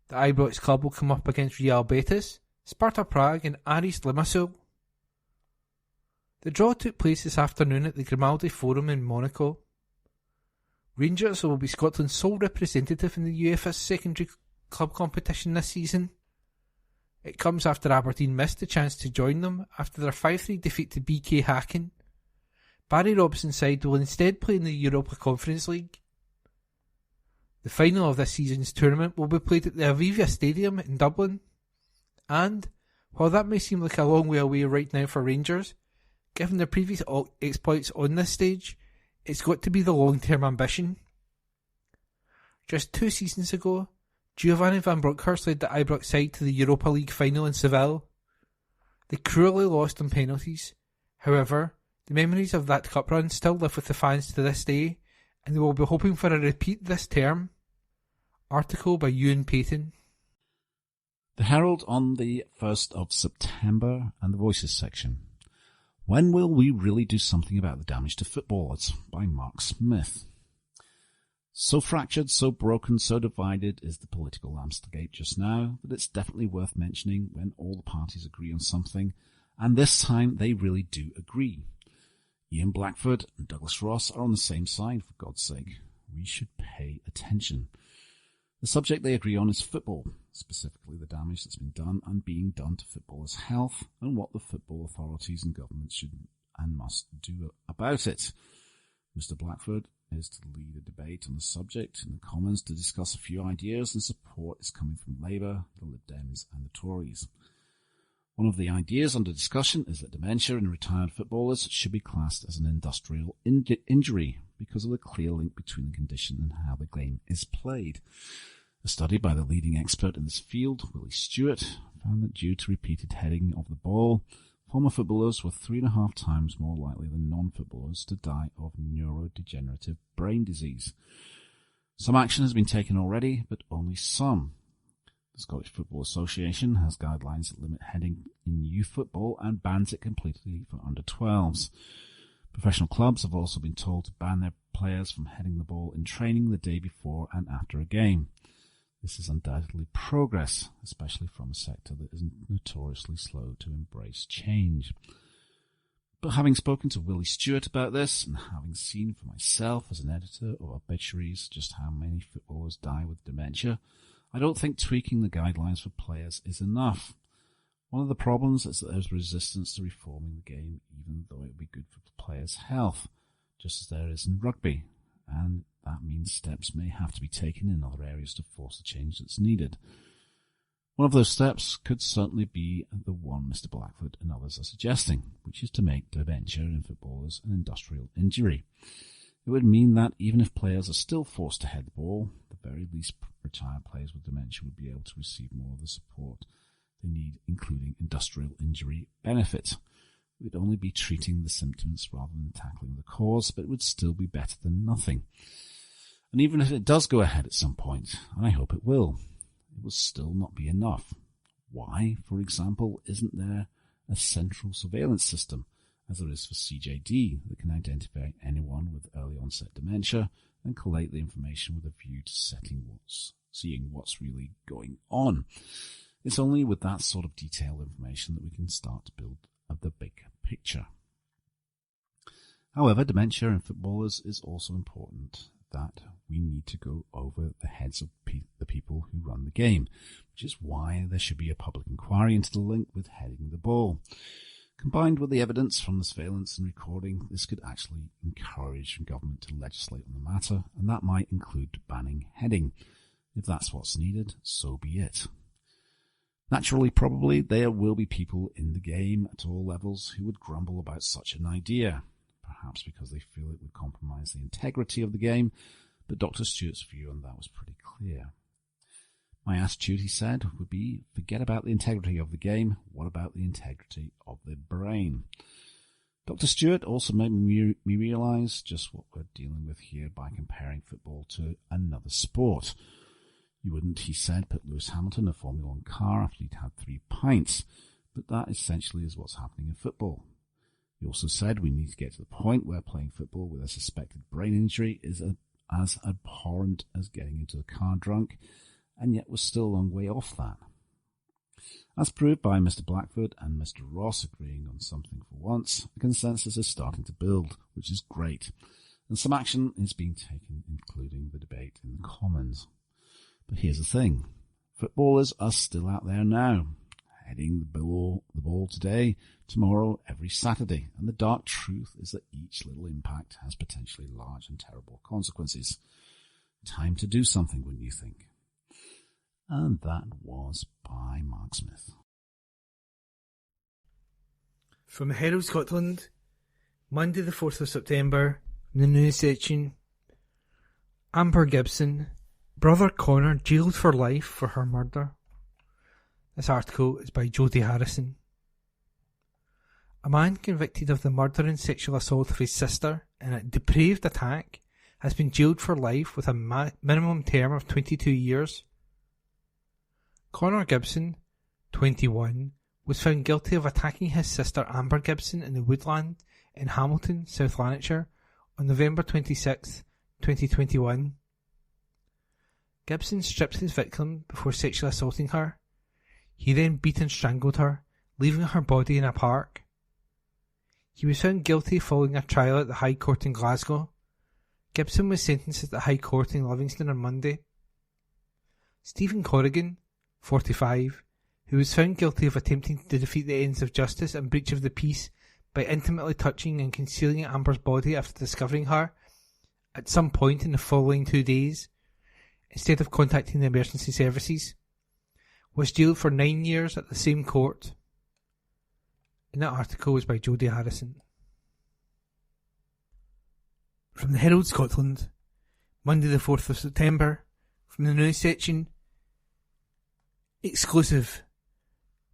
The Ibrox club will come up against Real Betis, Sparta Prague and Aris Limassol. The draw took place this afternoon at the Grimaldi Forum in Monaco. Rangers will be Scotland's sole representative in the UEFA secondary club competition this season. It comes after Aberdeen missed the chance to join them after their 5-3 defeat to BK Häcken. Barry Robson's side will instead play in the Europa Conference League. The final of this season's tournament will be played at the Aviva Stadium in Dublin. And, while that may seem like a long way away right now for Rangers, given their previous exploits on this stage, it's got to be the long-term ambition. Just 2 seasons ago, Giovanni Van Bronckhorst led the Ibrox side to the Europa League final in Seville. They cruelly lost on penalties. However, the memories of that cup run still live with the fans to this day, and they will be hoping for a repeat this term. Article by Ewan Payton. The Herald on the 1st of September and the Voices section. When will we really do something about the damage to footballers? By Mark Smith. So fractured, so broken, so divided is the political landscape just now that it's definitely worth mentioning when all the parties agree on something, and this time they really do agree. Ian Blackford and Douglas Ross are on the same side, for God's sake. We should pay attention. The subject they agree on is football, specifically the damage that's been done and being done to footballers' health and what the football authorities and governments should and must do about it. Mr. Blackford is to lead a debate on the subject in the Commons to discuss a few ideas, and support is coming from Labour, the Lib Dems and the Tories. One of the ideas under discussion is that dementia in retired footballers should be classed as an industrial injury because of the clear link between the condition and how the game is played. A study by the leading expert in this field, Willie Stewart, found that due to repeated heading of the ball, former footballers were 3.5 times more likely than non-footballers to die of neurodegenerative brain disease. Some action has been taken already, but only some. The Scottish Football Association has guidelines that limit heading in youth football and bans it completely for under-12s. Professional clubs have also been told to ban their players from heading the ball in training the day before and after a game. This is undoubtedly progress, especially from a sector that is notoriously slow to embrace change. But having spoken to Willie Stewart about this, and having seen for myself as an editor of obituaries just how many footballers die with dementia, I don't think tweaking the guidelines for players is enough. One of the problems is that there's resistance to reforming the game, even though it would be good for the players' health, just as there is in rugby, and that means steps may have to be taken in other areas to force the change that's needed. One of those steps could certainly be the one Mr. Blackford and others are suggesting, which is to make dementia in footballers an industrial injury. It would mean that even if players are still forced to head the ball, the very least retired players with dementia would be able to receive more of the support they need, including industrial injury benefit. It would only be treating the symptoms rather than tackling the cause, but it would still be better than nothing. And even if it does go ahead at some point, and I hope it will still not be enough. Why, for example, isn't there a central surveillance system, as there is for CJD, that can identify anyone with early onset dementia and collate the information with a view to seeing what's really going on? It's only with that sort of detailed information that we can start to build the big picture. However, dementia in footballers is also important that we need to go over the heads of the people who run the game, which is why there should be a public inquiry into the link with heading the ball. Combined with the evidence from the surveillance and recording, this could actually encourage government to legislate on the matter, and that might include banning heading. If that's what's needed, so be it. Naturally, probably, there will be people in the game at all levels who would grumble about such an idea, perhaps because they feel it would compromise the integrity of the game, but Dr. Stewart's view on that was pretty clear. My attitude, he said, would be, forget about the integrity of the game, what about the integrity of the brain? Dr. Stewart also made me realise just what we're dealing with here by comparing football to another sport. You wouldn't, he said, put Lewis Hamilton in a Formula 1 car after he'd had 3 pints, but that essentially is what's happening in football. He also said we need to get to the point where playing football with a suspected brain injury is as abhorrent as getting into the car drunk, and yet we're still a long way off that. As proved by Mr. Blackford and Mr. Ross agreeing on something for once, a consensus is starting to build, which is great, and some action is being taken, including the debate in the Commons. But here's the thing. Footballers are still out there now, heading the ball today, tomorrow, every Saturday, and the dark truth is that each little impact has potentially large and terrible consequences. Time to do something, wouldn't you think? And that was by Mark Smith. From the Herald Scotland, Monday the 4th of September, in the news section, Amber Gibson, brother Connor jailed for life for her murder. This article is by Jodie Harrison. A man convicted of the murder and sexual assault of his sister in a depraved attack has been jailed for life with a minimum term of 22 years. Connor Gibson, 21, was found guilty of attacking his sister Amber Gibson in the woodland in Hamilton, South Lanarkshire, on November 26, 2021. Gibson stripped his victim before sexually assaulting her. He then beat and strangled her, leaving her body in a park. He was found guilty following a trial at the High Court in Glasgow. Gibson was sentenced at the High Court in Livingston on Monday. Stephen Corrigan, 45, who was found guilty of attempting to defeat the ends of justice and breach of the peace by intimately touching and concealing Amber's body after discovering her at some point in the following 2 days, instead of contacting the emergency services, was jailed for 9 years at the same court. And that article was by Jodie Harrison. From the Herald Scotland, Monday the 4th of September, from the news section, exclusive.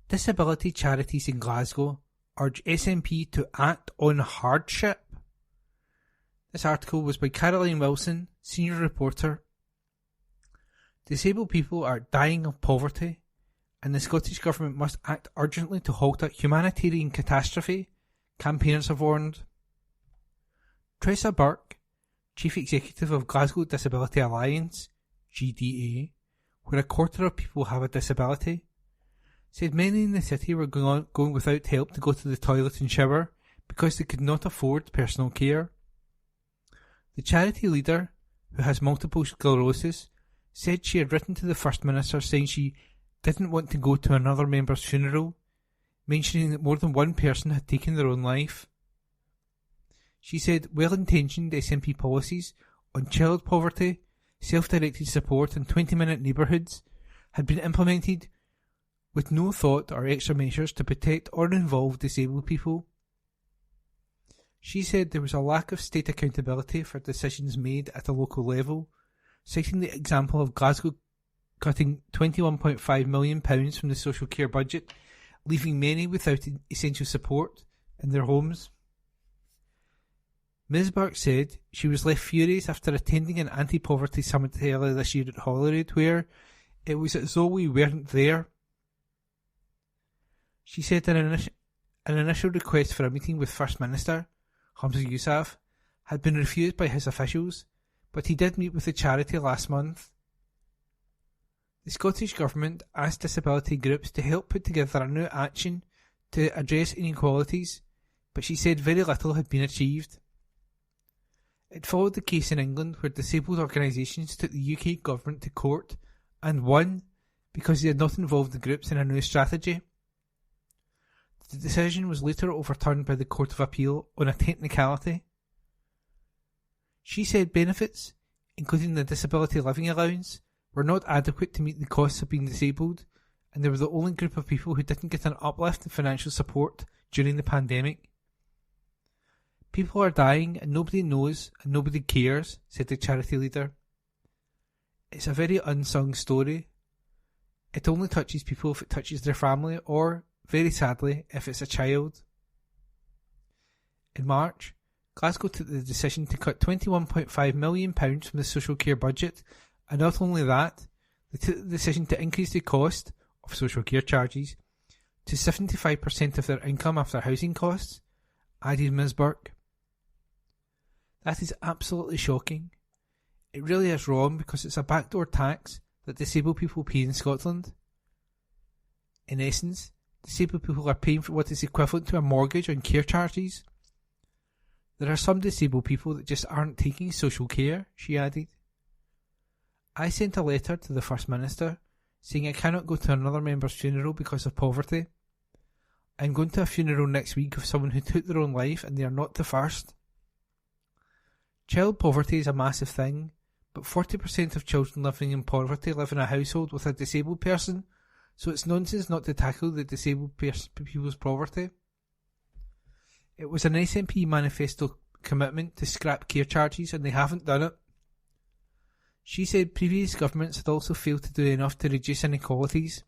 Disability charities in Glasgow urge SNP to act on hardship. This article was by Caroline Wilson, senior reporter. Disabled people are dying of poverty, and the Scottish Government must act urgently to halt a humanitarian catastrophe, campaigners have warned. Tressa Burke, Chief Executive of Glasgow Disability Alliance, GDA, where a quarter of people have a disability, said many in the city were going without help to go to the toilet and shower because they could not afford personal care. The charity leader, who has multiple sclerosis, said she had written to the First Minister saying she didn't want to go to another member's funeral, mentioning that more than one person had taken their own life. She said well-intentioned SNP policies on child poverty, self-directed support and 20-minute neighbourhoods had been implemented with no thought or extra measures to protect or involve disabled people. She said there was a lack of state accountability for decisions made at a local level, citing the example of Glasgow cutting £21.5 million from the social care budget, leaving many without essential support in their homes. Ms Burke said she was left furious after attending an anti-poverty summit earlier this year at Holyrood, where it was as though we weren't there. She said an initial request for a meeting with First Minister Hamza Yousaf had been refused by his officials, but he did meet with the charity last month. The Scottish Government asked disability groups to help put together a new action to address inequalities, but she said very little had been achieved. It followed the case in England where disabled organisations took the UK government to court and won because they had not involved the groups in a new strategy. The decision was later overturned by the Court of Appeal on a technicality. She said benefits, including the disability living allowance, were not adequate to meet the costs of being disabled, and they were the only group of people who didn't get an uplift in financial support during the pandemic. People are dying and nobody knows and nobody cares, said the charity leader. It's a very unsung story. It only touches people if it touches their family or, very sadly, if it's a child. In March, Glasgow took the decision to cut £21.5 million from the social care budget, and not only that, they took the decision to increase the cost of social care charges to 75% of their income after housing costs, added Ms Burke. That is absolutely shocking. It really is wrong because it's a backdoor tax that disabled people pay in Scotland. In essence, disabled people are paying for what is equivalent to a mortgage on care charges. There are some disabled people that just aren't taking social care, she added. I sent a letter to the First Minister saying I cannot go to another member's funeral because of poverty. I'm going to a funeral next week of someone who took their own life and they are not the first. Child poverty is a massive thing, but 40% of children living in poverty live in a household with a disabled person, so it's nonsense not to tackle the disabled people's poverty. It was an SNP manifesto commitment to scrap care charges and they haven't done it. She said previous governments had also failed to do enough to reduce inequalities.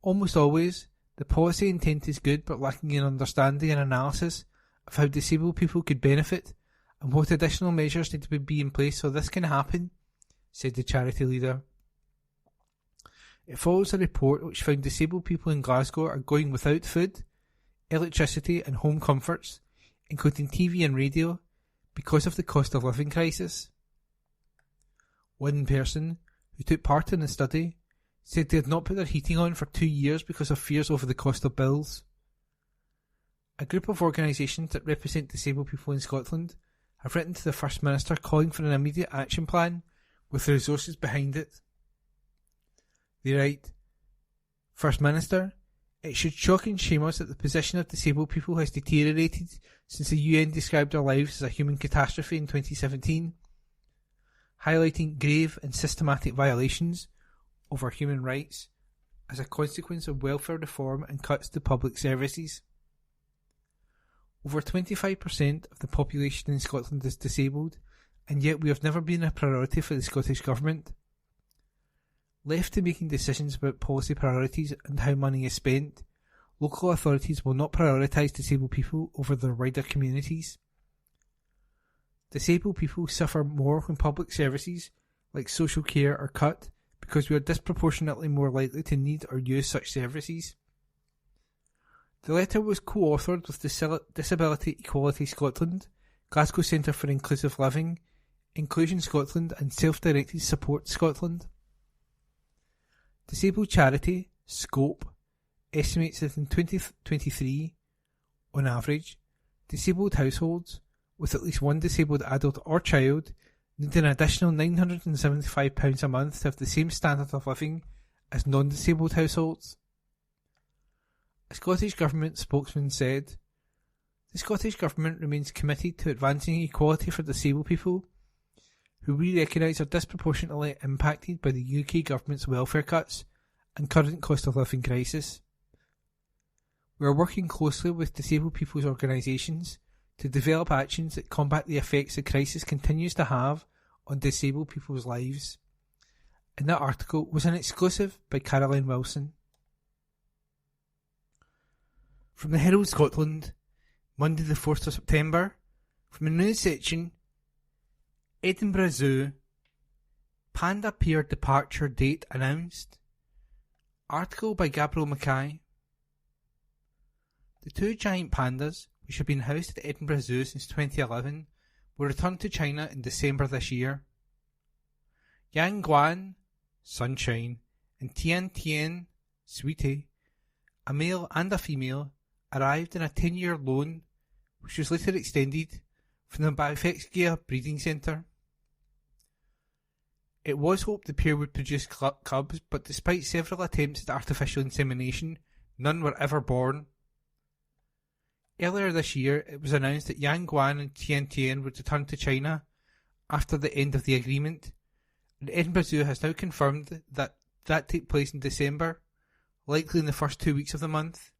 Almost always, the policy intent is good but lacking in understanding and analysis of how disabled people could benefit and what additional measures need to be in place so this can happen, said the charity leader. It follows a report which found disabled people in Glasgow are going without food, electricity and home comforts, including TV and radio, because of the cost of living crisis. One person, who took part in the study, said they had not put their heating on for 2 years because of fears over the cost of bills. A group of organisations that represent disabled people in Scotland have written to the First Minister calling for an immediate action plan with the resources behind it. They write, First Minister, it should shock and shame us that the position of disabled people has deteriorated since the UN described our lives as a human catastrophe in 2017, highlighting grave and systematic violations of our human rights as a consequence of welfare reform and cuts to public services. Over 25% of the population in Scotland is disabled, and yet we have never been a priority for the Scottish Government. Left to making decisions about policy priorities and how money is spent, local authorities will not prioritise disabled people over their wider communities. Disabled people suffer more when public services, like social care, are cut because we are disproportionately more likely to need or use such services. The letter was co-authored with Disability Equality Scotland, Glasgow Centre for Inclusive Living, Inclusion Scotland and Self-Directed Support Scotland. Disabled charity, Scope, estimates that in 2023, on average, disabled households with at least one disabled adult or child need an additional £975 a month to have the same standard of living as non-disabled households. A Scottish Government spokesman said, the Scottish Government remains committed to advancing equality for disabled people, who we recognise are disproportionately impacted by the UK Government's welfare cuts and current cost of living crisis. We are working closely with disabled people's organisations to develop actions that combat the effects the crisis continues to have on disabled people's lives. And that article was an exclusive by Caroline Wilson. From the Herald Scotland, Monday the 4th of September, from the news section, Edinburgh Zoo, Panda Pier departure date announced. Article by Gabriel Mackay. The two giant pandas, which have been housed at Edinburgh Zoo since 2011, will return to China in December this year. Yang Guan, Sunshine, and Tian Tian, Sweetie, a male and a female, arrived in a 10-year loan, which was later extended from the Bifexgia breeding centre. It was hoped the pair would produce cubs, but despite several attempts at artificial insemination, none were ever born. Earlier this year, it was announced that Yang Guan and Tian Tian would return to China after the end of the agreement, and Edinburgh Zoo has now confirmed that take place in December, likely in the first 2 weeks of the month.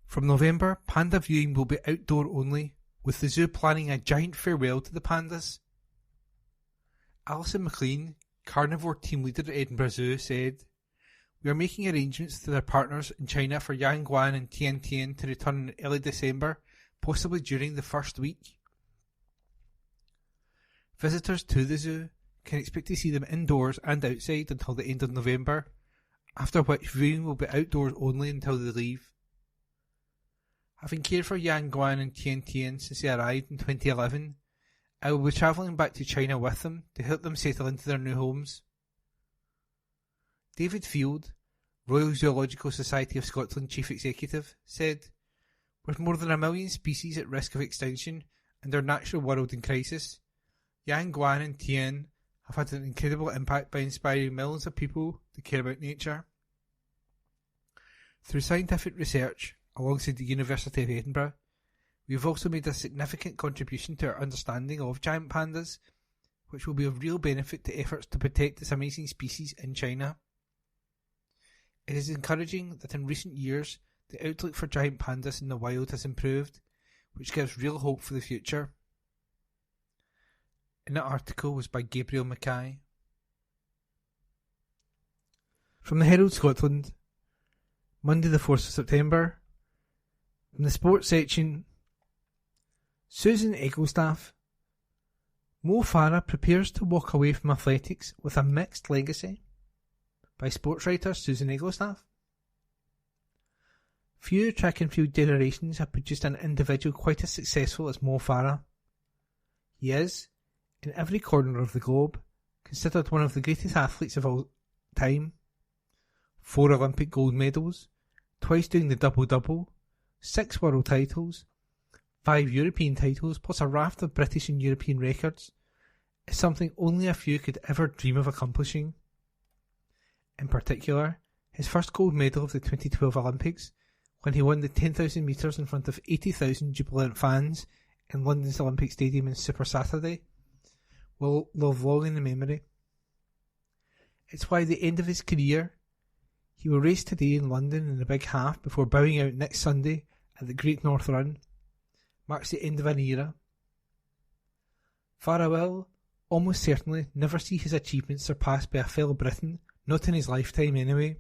From November, panda viewing will be outdoor only, with the zoo planning a giant farewell to the pandas. Alison McLean, carnivore team leader at Edinburgh Zoo, said, "We are making arrangements with their partners in China for Yang Guan and Tian Tian to return in early December, possibly during the first week." Visitors to the zoo can expect to see them indoors and outside until the end of November, after which viewing will be outdoors only until they leave. Having cared for Yang Guan and Tian Tian since they arrived in 2011, I will be travelling back to China with them to help them settle into their new homes. David Field, Royal Zoological Society of Scotland Chief Executive, said, "With more than 1 million species at risk of extinction and our natural world in crisis, Yang Guan and Tian have had an incredible impact by inspiring millions of people to care about nature. Through scientific research, alongside the University of Edinburgh, we have also made a significant contribution to our understanding of giant pandas, which will be of real benefit to efforts to protect this amazing species in China. It is encouraging that in recent years the outlook for giant pandas in the wild has improved, which gives real hope for the future." And that article was by Gabriel Mackay. From the Herald Scotland, Monday the 4th of September, from the sports section, Susan Egglestaff. Mo Farah prepares to walk away from athletics with a mixed legacy, by sports writer Susan Egglestaff. Few track and field generations have produced an individual quite as successful as Mo Farah. He is, in every corner of the globe, considered one of the greatest athletes of all time. 4 Olympic gold medals, twice doing the double-double, 6 world titles, 5 European titles, plus a raft of British and European records, is something only a few could ever dream of accomplishing. In particular, his first gold medal of the 2012 Olympics, when he won the 10,000 metres in front of 80,000 jubilant fans in London's Olympic Stadium on Super Saturday, will live long in the memory. It's why at the end of his career, he will race today in London in the big half before bowing out next Sunday at the Great North Run, marks the end of an era. Farah will, almost certainly, never see his achievements surpassed by a fellow Briton, not in his lifetime anyway.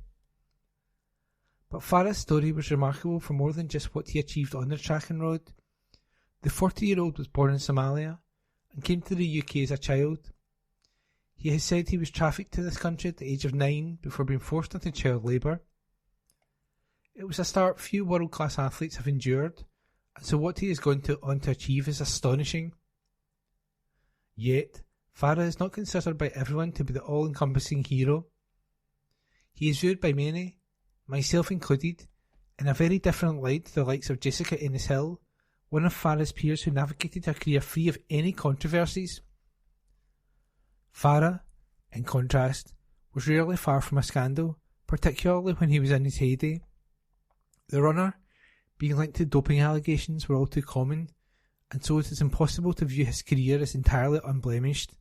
But Farah's story was remarkable for more than just what he achieved on the track and road. The 40-year-old was born in Somalia and came to the UK as a child. He has said he was trafficked to this country at the age of 9 before being forced into child labour. It was a start few world-class athletes have endured, and so what he has gone on to achieve is astonishing. Yet, Farah is not considered by everyone to be the all-encompassing hero. He is viewed by many, myself included, in a very different light to the likes of Jessica Ennis-Hill, one of Farah's peers who navigated her career free of any controversies. Farah, in contrast, was rarely far from a scandal, particularly when he was in his heyday. The runner, being linked to doping allegations, were all too common, and so it is impossible to view his career as entirely unblemished.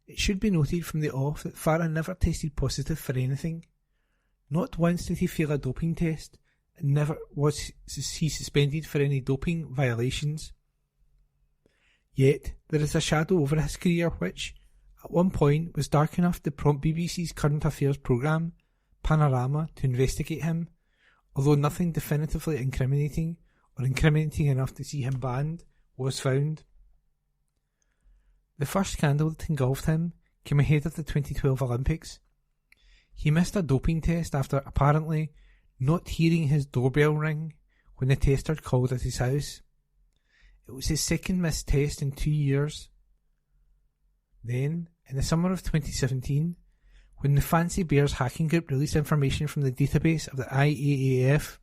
It should be noted from the off that Farah never tested positive for anything. Not once did he fail a doping test, and never was he suspended for any doping violations. Yet there is a shadow over his career which, at one point, was dark enough to prompt BBC's current affairs programme, Panorama, to investigate him, although nothing definitively incriminating, or incriminating enough to see him banned, was found. The first scandal that engulfed him came ahead of the 2012 Olympics. He missed a doping test after apparently not hearing his doorbell ring when the tester called at his house. It was his second missed test in 2 years. Then, in the summer of 2017, when the Fancy Bears hacking group released information from the database of the IAAF,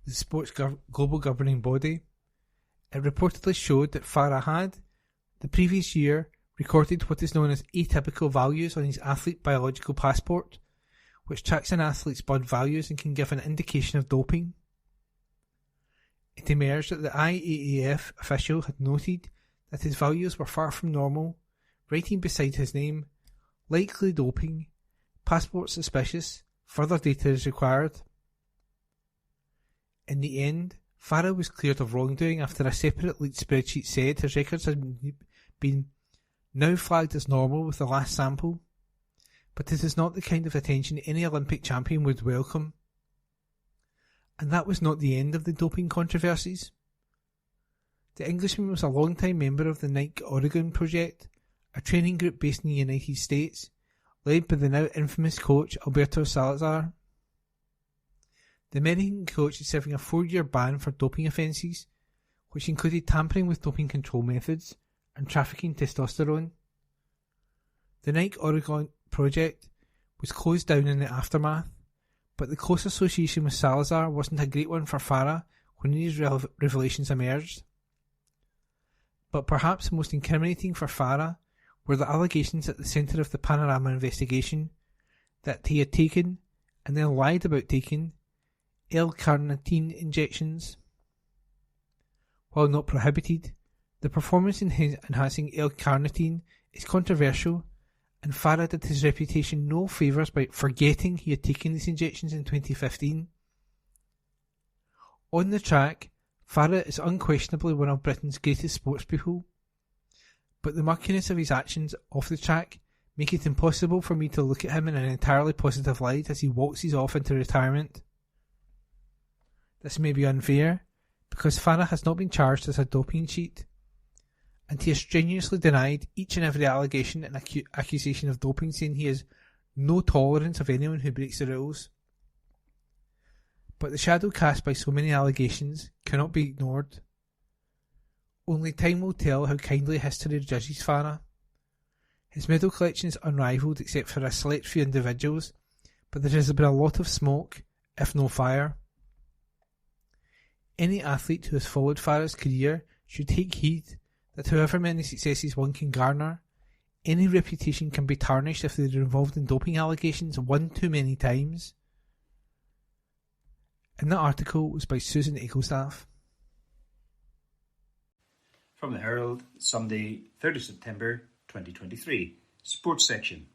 the sport's global governing body, it reportedly showed that Farah had, the previous year, recorded what is known as atypical values on his athlete biological passport, which tracks an athlete's blood values and can give an indication of doping. It emerged that the IAAF official had noted that his values were far from normal, writing beside his name, "Likely doping, passport suspicious, further data is required." In the end, Farah was cleared of wrongdoing after a separate leaked spreadsheet said his records had been now flagged as normal with the last sample, but it is not the kind of attention any Olympic champion would welcome. And that was not the end of the doping controversies. The Englishman was a long-time member of the Nike Oregon Project, a training group based in the United States, led by the now infamous coach Alberto Salazar. The American coach is serving a 4-year ban for doping offences, which included tampering with doping control methods and trafficking testosterone. The Nike Oregon Project, was closed down in the aftermath, but the close association with Salazar wasn't a great one for Farah when these revelations emerged. But perhaps the most incriminating for Farah were the allegations at the centre of the Panorama investigation that he had taken, and then lied about taking, L-carnitine injections. While not prohibited, the performance enhancing L-carnitine is controversial, and Farah did his reputation no favours by forgetting he had taken these injections in 2015. On the track, Farah is unquestionably one of Britain's greatest sportspeople, but the murkiness of his actions off the track make it impossible for me to look at him in an entirely positive light as he waltzes off into retirement. This may be unfair, because Farah has not been charged as a doping cheat, and he has strenuously denied each and every allegation and accusation of doping, saying he has no tolerance of anyone who breaks the rules. But the shadow cast by so many allegations cannot be ignored. Only time will tell how kindly history judges Farah. His medal collection is unrivalled except for a select few individuals, but there has been a lot of smoke, if no fire. Any athlete who has followed Farah's career should take heed that however many successes one can garner, any reputation can be tarnished if they are involved in doping allegations one too many times. And that article was by Susan Eaglestaff. From the Herald, Sunday, 3rd of September 2023, Sports section.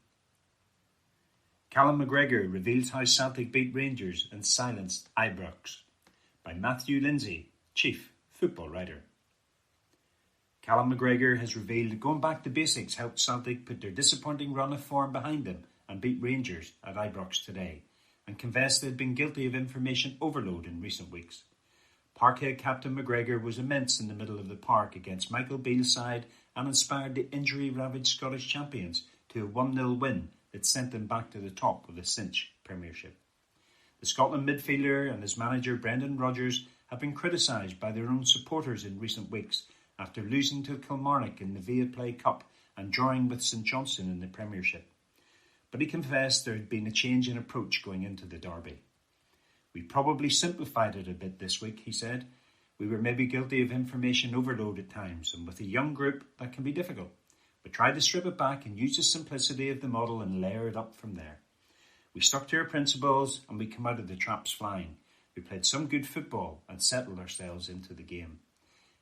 Callum McGregor reveals how Celtic beat Rangers and silenced Ibrox, by Matthew Lindsay, Chief Football Writer. Callum McGregor has revealed going back to basics helped Celtic put their disappointing run of form behind them and beat Rangers at Ibrox today, and confessed they had been guilty of information overload in recent weeks. Parkhead captain McGregor was immense in the middle of the park against Michael Beale's side and inspired the injury-ravaged Scottish champions to a 1-0 win that sent them back to the top of the cinch Premiership. The Scotland midfielder and his manager Brendan Rodgers have been criticised by their own supporters in recent weeks after losing to Kilmarnock in the Viaplay Cup and drawing with St Johnstone in the Premiership. But he confessed there had been a change in approach going into the derby. "We probably simplified it a bit this week," he said. "We were maybe guilty of information overload at times, and with a young group that can be difficult. We tried to strip it back and use the simplicity of the model and layer it up from there. We stuck to our principles and we came out of the traps flying. We played some good football and settled ourselves into the game.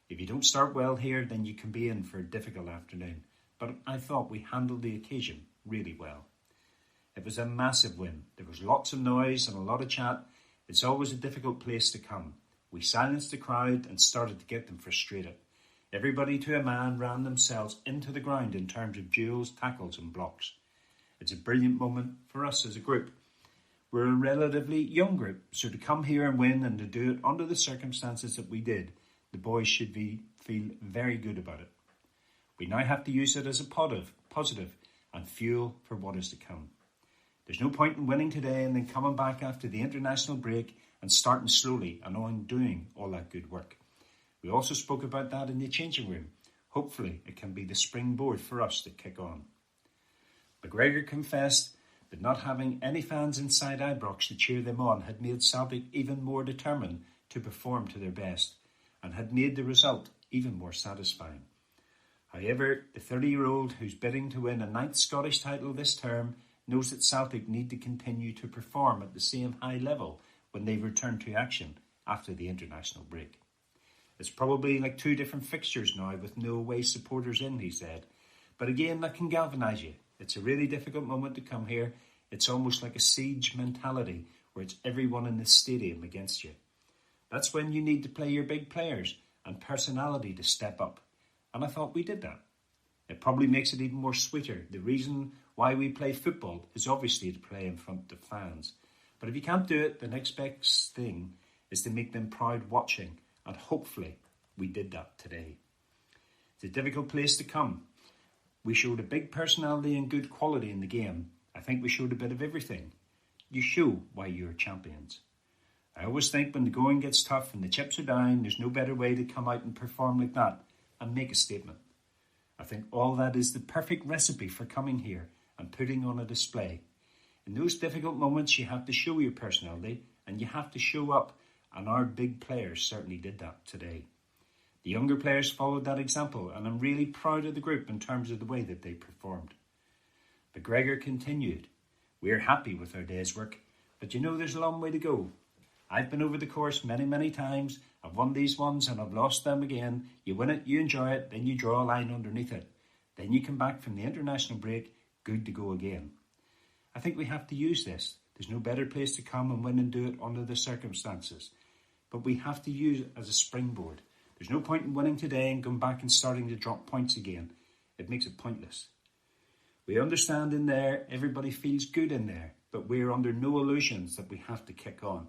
If you don't start well here, then you can be in for a difficult afternoon. But I thought we handled the occasion really well." It was a massive win. There was lots of noise and a lot of chat. It's always a difficult place to come. We silenced the crowd and started to get them frustrated. Everybody to a man ran themselves into the ground in terms of duels, tackles and blocks. It's a brilliant moment for us as a group. We're a relatively young group, so to come here and win and to do it under the circumstances that we did, the boys should feel very good about it. We now have to use it as a positive and fuel for what is to come. There's no point in winning today and then coming back after the international break and starting slowly and on doing all that good work. We also spoke about that in the changing room. Hopefully it can be the springboard for us to kick on. McGregor confessed that not having any fans inside Ibrox to cheer them on had made Celtic even more determined to perform to their best and had made the result even more satisfying. However, the 30-year-old who's bidding to win a 9th Scottish title this term knows that Celtic need to continue to perform at the same high level when they return to action after the international break. It's probably like 2 different fixtures now with no away supporters in, he said. But again, that can galvanise you. It's a really difficult moment to come here. It's almost like a siege mentality where it's everyone in the stadium against you. That's when you need to play your big players and personality to step up. And I thought we did that. It probably makes it even more sweeter. The reason why we play football is obviously to play in front of fans. But if you can't do it, the next best thing is to make them proud watching. And hopefully we did that today. It's a difficult place to come. We showed a big personality and good quality in the game. I think we showed a bit of everything. You show why you're champions. I always think when the going gets tough and the chips are down, there's no better way to come out and perform like that and make a statement. I think all that is the perfect recipe for coming here and putting on a display. In those difficult moments, you have to show your personality and you have to show up, and our big players certainly did that today. The younger players followed that example, and I'm really proud of the group in terms of the way that they performed. McGregor continued, "We're happy with our day's work, but there's a long way to go. I've been over the course many, many times. I've won these ones and I've lost them again. You win it, you enjoy it, then you draw a line underneath it. Then you come back from the international break, good to go again. I think we have to use this. There's no better place to come and win and do it under the circumstances. But we have to use it as a springboard. There's no point in winning today and going back and starting to drop points again. It makes it pointless. We understand in there, everybody feels good in there, but we're under no illusions that we have to kick on.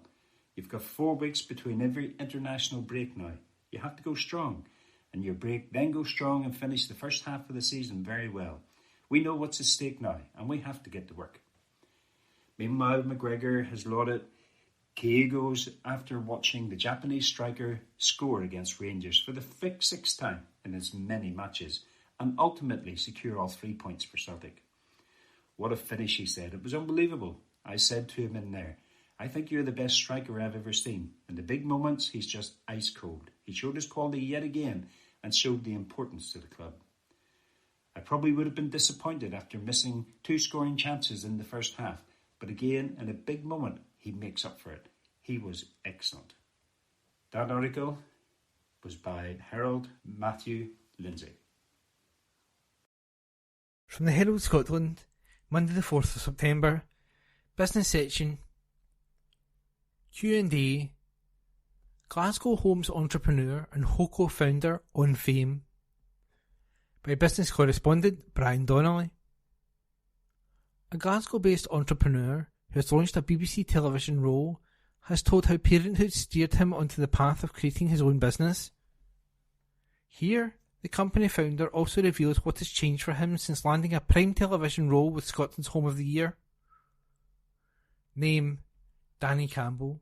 You've got 4 weeks between every international break now. You have to go strong, and your break then go strong and finish the first half of the season very well. We know what's at stake now, and we have to get to work." Meanwhile, McGregor has lauded Kyogo's after watching the Japanese striker score against Rangers for the 6th time in as many matches, and ultimately secure all 3 points for Celtic. "What a finish," he said. "It was unbelievable. I said to him in there, I think you're the best striker I've ever seen. In the big moments, he's just ice cold. He showed his quality yet again and showed the importance to the club. I probably would have been disappointed after missing 2 scoring chances in the first half, but again, in a big moment, he makes up for it. He was excellent." That article was by Herald Matthew Lindsay. From the Herald Scotland, Monday the 4th of September, Business Section, Q&A, Glasgow Homes entrepreneur and Hoco founder on fame, by business correspondent Brian Donnelly. A Glasgow-based entrepreneur who has launched a BBC television role has told how parenthood steered him onto the path of creating his own business. Here, the company founder also reveals what has changed for him since landing a prime television role with Scotland's Home of the Year. Name: Danny Campbell.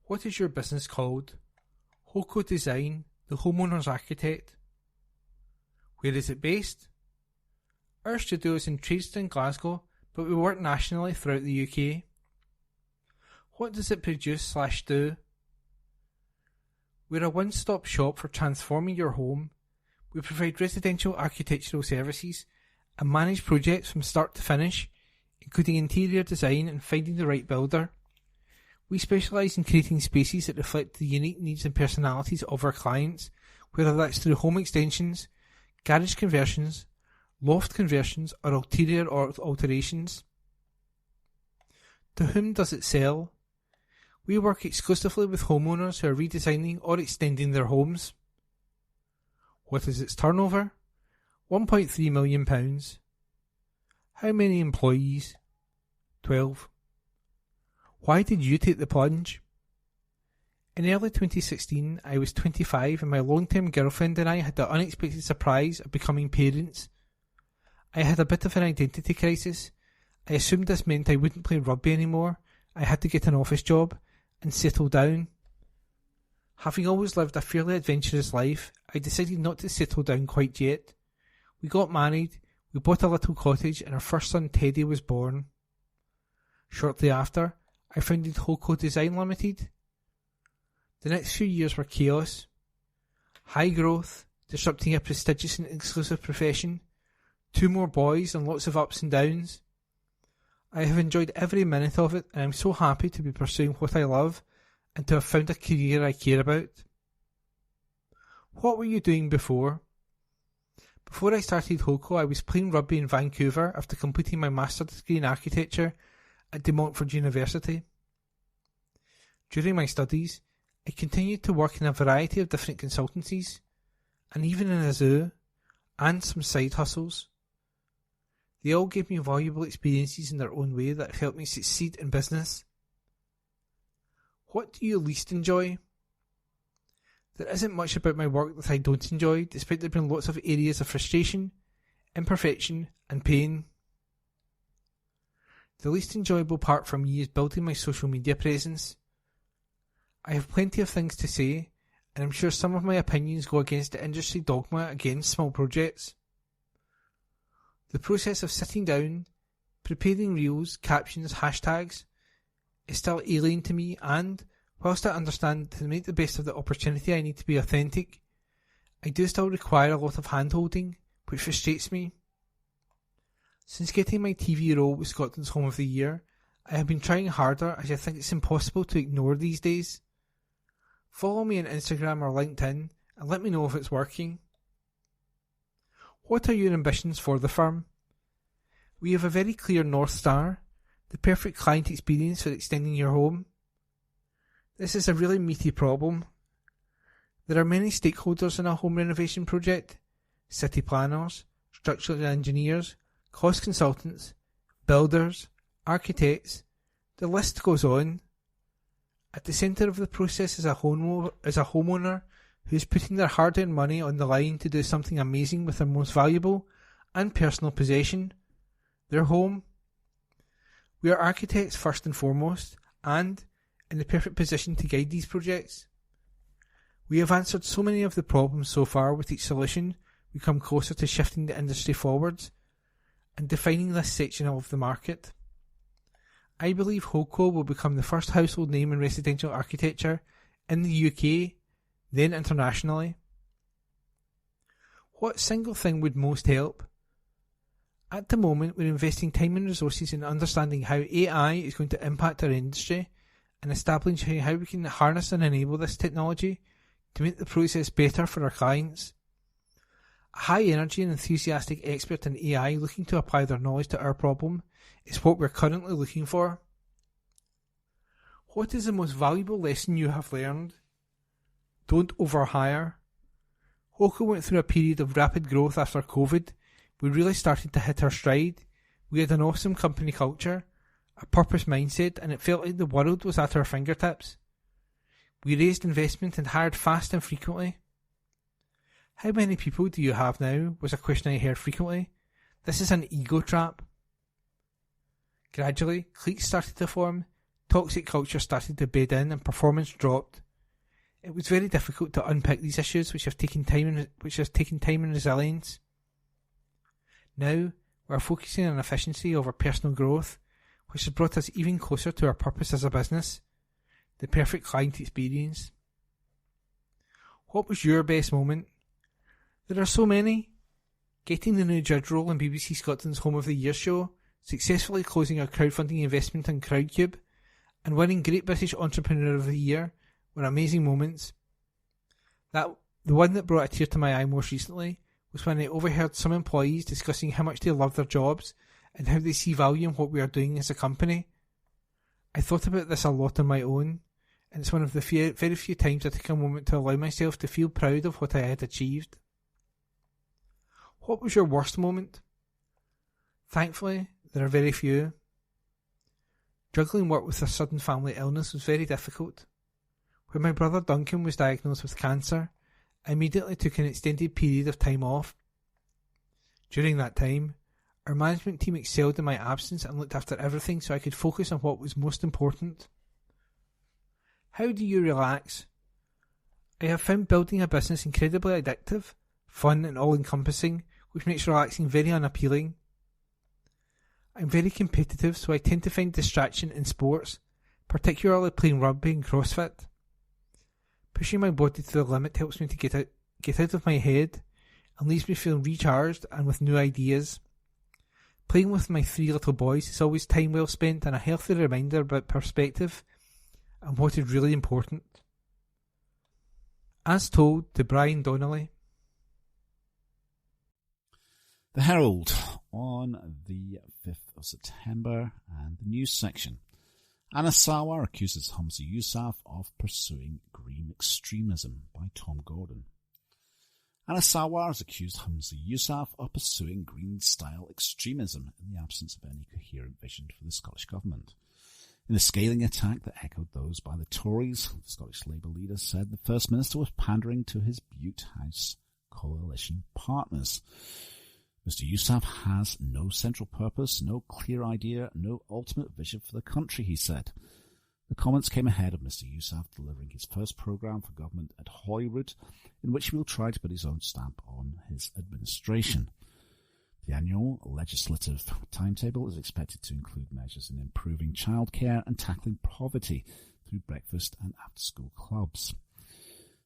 What is your business called? Hoco Design, the homeowner's architect. Where is it based? Our studio is in Tradeston, Glasgow, but we work nationally throughout the UK. What does it produce/do? We're a one-stop shop for transforming your home. We provide residential architectural services and manage projects from start to finish, including interior design and finding the right builder. We specialise in creating spaces that reflect the unique needs and personalities of our clients, whether that's through home extensions, garage conversions, loft conversions, or ulterior alterations. To whom does it sell? We work exclusively with homeowners who are redesigning or extending their homes. What is its turnover? £1.3 million. How many employees? 12. Why did you take the plunge? In early 2016, I was 25 and my long-term girlfriend and I had the unexpected surprise of becoming parents. I had a bit of an identity crisis. I assumed this meant I wouldn't play rugby anymore. I had to get an office job and settle down. Having always lived a fairly adventurous life, I decided not to settle down quite yet. We got married, we bought a little cottage, and our first son Teddy was born. Shortly after, I founded Hoco Design Limited. The next few years were chaos. High growth, disrupting a prestigious and exclusive profession, 2 more boys and lots of ups and downs. I have enjoyed every minute of it, and I'm so happy to be pursuing what I love and to have found a career I care about. What were you doing before? Before I started Hoco, I was playing rugby in Vancouver after completing my master's degree in architecture at De Montfort University. During my studies, I continued to work in a variety of different consultancies, and even in a zoo, and some side hustles. They all gave me valuable experiences in their own way that have helped me succeed in business. What do you least enjoy? There isn't much about my work that I don't enjoy, despite there being lots of areas of frustration, imperfection, and pain. The least enjoyable part for me is building my social media presence. I have plenty of things to say, and I'm sure some of my opinions go against the industry dogma against small projects. The process of sitting down, Preparing reels, captions, hashtags is still alien to me, and whilst I understand to make the best of the opportunity I need to be authentic, I do still require a lot of hand-holding, which frustrates me. Since getting my TV role with Scotland's Home of the Year, I have been trying harder as I think it's impossible to ignore these days. Follow me on Instagram or LinkedIn and let me know if it's working. What are your ambitions for the firm? We have a very clear North Star, the perfect client experience for extending your home. This is a really meaty problem. There are many stakeholders in a home renovation project: city planners, structural engineers, cost consultants, builders, architects. The list goes on. At the centre of the process is a homeowner who is putting their hard-earned money on the line to do something amazing with their most valuable and personal possession, their home. We are architects first and foremost, and in the perfect position to guide these projects. We have answered so many of the problems so far. With each solution, we come closer to shifting the industry forwards and defining this section of the market. I believe Hoco will become the first household name in residential architecture in the UK, then internationally. What single thing would most help? At the moment, we're investing time and resources in understanding how AI is going to impact our industry and establishing how we can harness and enable this technology to make the process better for our clients. A high energy and enthusiastic expert in AI looking to apply their knowledge to our problem is what we're currently looking for. What is the most valuable lesson you have learned? Don't overhire. Hoco went through a period of rapid growth after COVID. We really started to hit our stride. We had an awesome company culture, a purpose mindset, and it felt like the world was at our fingertips. We raised investment and hired fast and frequently. How many people do you have now? Was a question I heard frequently. This is an ego trap. Gradually, cliques started to form, toxic culture started to bed in, and performance dropped. It was very difficult to unpick these issues, which have taken time and resilience. Now, we are focusing on efficiency over personal growth, which has brought us even closer to our purpose as a business, the perfect client experience. What was your best moment? There are so many. Getting the new judge role in BBC Scotland's Home of the Year show, successfully closing our crowdfunding investment on Crowdcube, and winning Great British Entrepreneur of the Year were amazing moments. The one that brought a tear to my eye most recently was when I overheard some employees discussing how much they love their jobs and how they see value in what we are doing as a company. I thought about this a lot on my own, and it's one of the very few times I took a moment to allow myself to feel proud of what I had achieved. What was your worst moment? Thankfully, there are very few. Juggling work with a sudden family illness was very difficult. When my brother Duncan was diagnosed with cancer, I immediately took an extended period of time off. During that time, our management team excelled in my absence and looked after everything so I could focus on what was most important. How do you relax? I have found building a business incredibly addictive, fun and all-encompassing, which makes relaxing very unappealing. I'm very competitive, so I tend to find distraction in sports, particularly playing rugby and CrossFit. Pushing my body to the limit helps me to get out of my head and leaves me feeling recharged and with new ideas. Playing with my 3 little boys is always time well spent and a healthy reminder about perspective and what is really important. As told to Brian Donnelly. The Herald on the 5th of September and the news section. Anna Sawar accuses Humza Yousaf of pursuing green extremism by Tom Gordon. Anna Sawar has accused Humza Yousaf of pursuing green-style extremism in the absence of any coherent vision for the Scottish Government. In a scathing attack that echoed those by the Tories, the Scottish Labour leader said the First Minister was pandering to his Bute House coalition partners. Mr. Yousaf has no central purpose, no clear idea, no ultimate vision for the country, he said. The comments came ahead of Mr. Yousaf delivering his first programme for government at Holyrood, in which he will try to put his own stamp on his administration. The annual legislative timetable is expected to include measures in improving childcare and tackling poverty through breakfast and after-school clubs.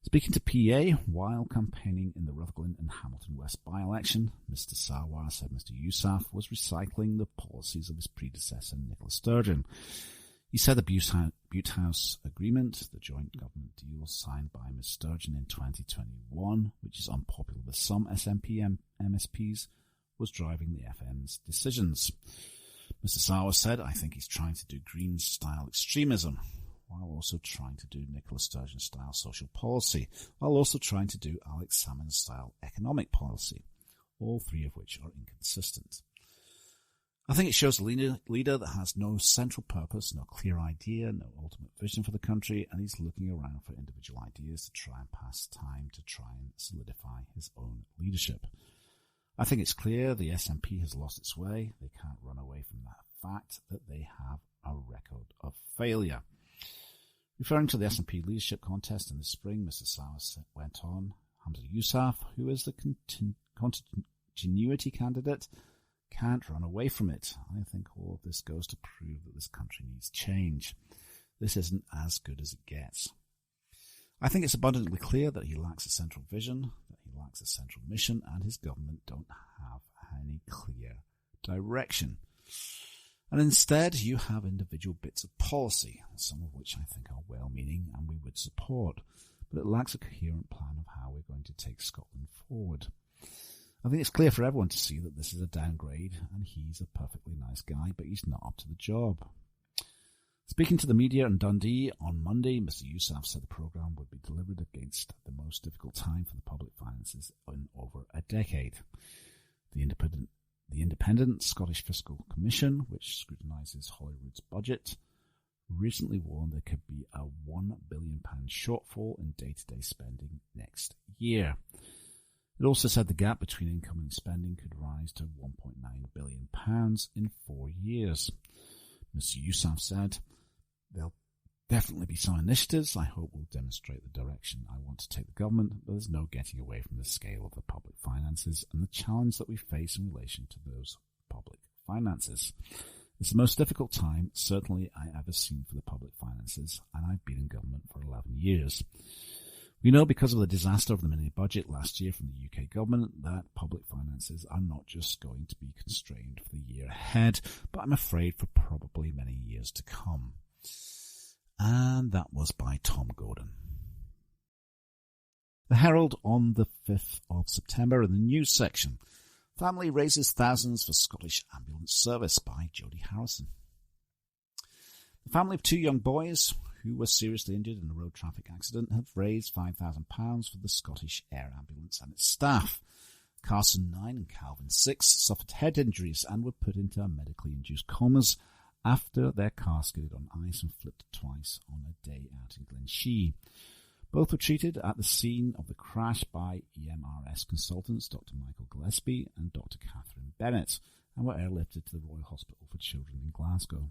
Speaking to PA while campaigning in the Rutherglen and Hamilton West by-election, Mr Sarwar said Mr Yousaf was recycling the policies of his predecessor Nicola Sturgeon. He said the Butte House Agreement, the joint government deal signed by Ms Sturgeon in 2021, which is unpopular with some SNP MSPs, was driving the FM's decisions. Mr Sarwar said, "I think he's trying to do Green-style extremism, while also trying to do Nicola Sturgeon-style social policy, while also trying to do Alex Salmon-style economic policy, all three of which are inconsistent. I think it shows a leader that has no central purpose, no clear idea, no ultimate vision for the country, and he's looking around for individual ideas to try and pass time to try and solidify his own leadership. I think it's clear the SNP has lost its way. They can't run away from that fact that they have a record of failure." Referring to the SNP leadership contest in the spring, Mr Sowers went on, Hamza Yousaf, who is the continuity candidate, can't run away from it. I think all of this goes to prove that this country needs change. This isn't as good as it gets. I think it's abundantly clear that he lacks a central vision, that he lacks a central mission, and his government don't have any clear direction. And instead, you have individual bits of policy, some of which I think are well-meaning and we would support, but it lacks a coherent plan of how we're going to take Scotland forward. I think it's clear for everyone to see that this is a downgrade, and he's a perfectly nice guy, but he's not up to the job. Speaking to the media in Dundee on Monday, Mr Yousaf said the programme would be delivered against the most difficult time for the public finances in over a decade. The Independent Scottish Fiscal Commission, which scrutinises Holyrood's budget, recently warned there could be a £1 billion shortfall in day-to-day spending next year. It also said the gap between income and spending could rise to £1.9 billion in 4 years. Mr Yousaf said, "There'll definitely be some initiatives I hope will demonstrate the direction I want to take the government, but there's no getting away from the scale of the public finances and the challenge that we face in relation to those public finances. It's the most difficult time, certainly I ever seen for the public finances, and I've been in government for 11 years. We know because of the disaster of the mini-budget last year from the UK government that public finances are not just going to be constrained for the year ahead, but I'm afraid for probably many years to come." And that was by Tom Gordon. The Herald on the 5th of September in the news section. Family raises thousands for Scottish ambulance service by Jodie Harrison. The family of two young boys who were seriously injured in a road traffic accident have raised £5,000 for the Scottish Air Ambulance and its staff. Carson, 9, and Calvin, 6, suffered head injuries and were put into medically induced comas after their car skidded on ice and flipped twice on a day out in Glenshee. Both were treated at the scene of the crash by EMRS consultants Dr. Michael Gillespie and Dr. Catherine Bennett and were airlifted to the Royal Hospital for Children in Glasgow.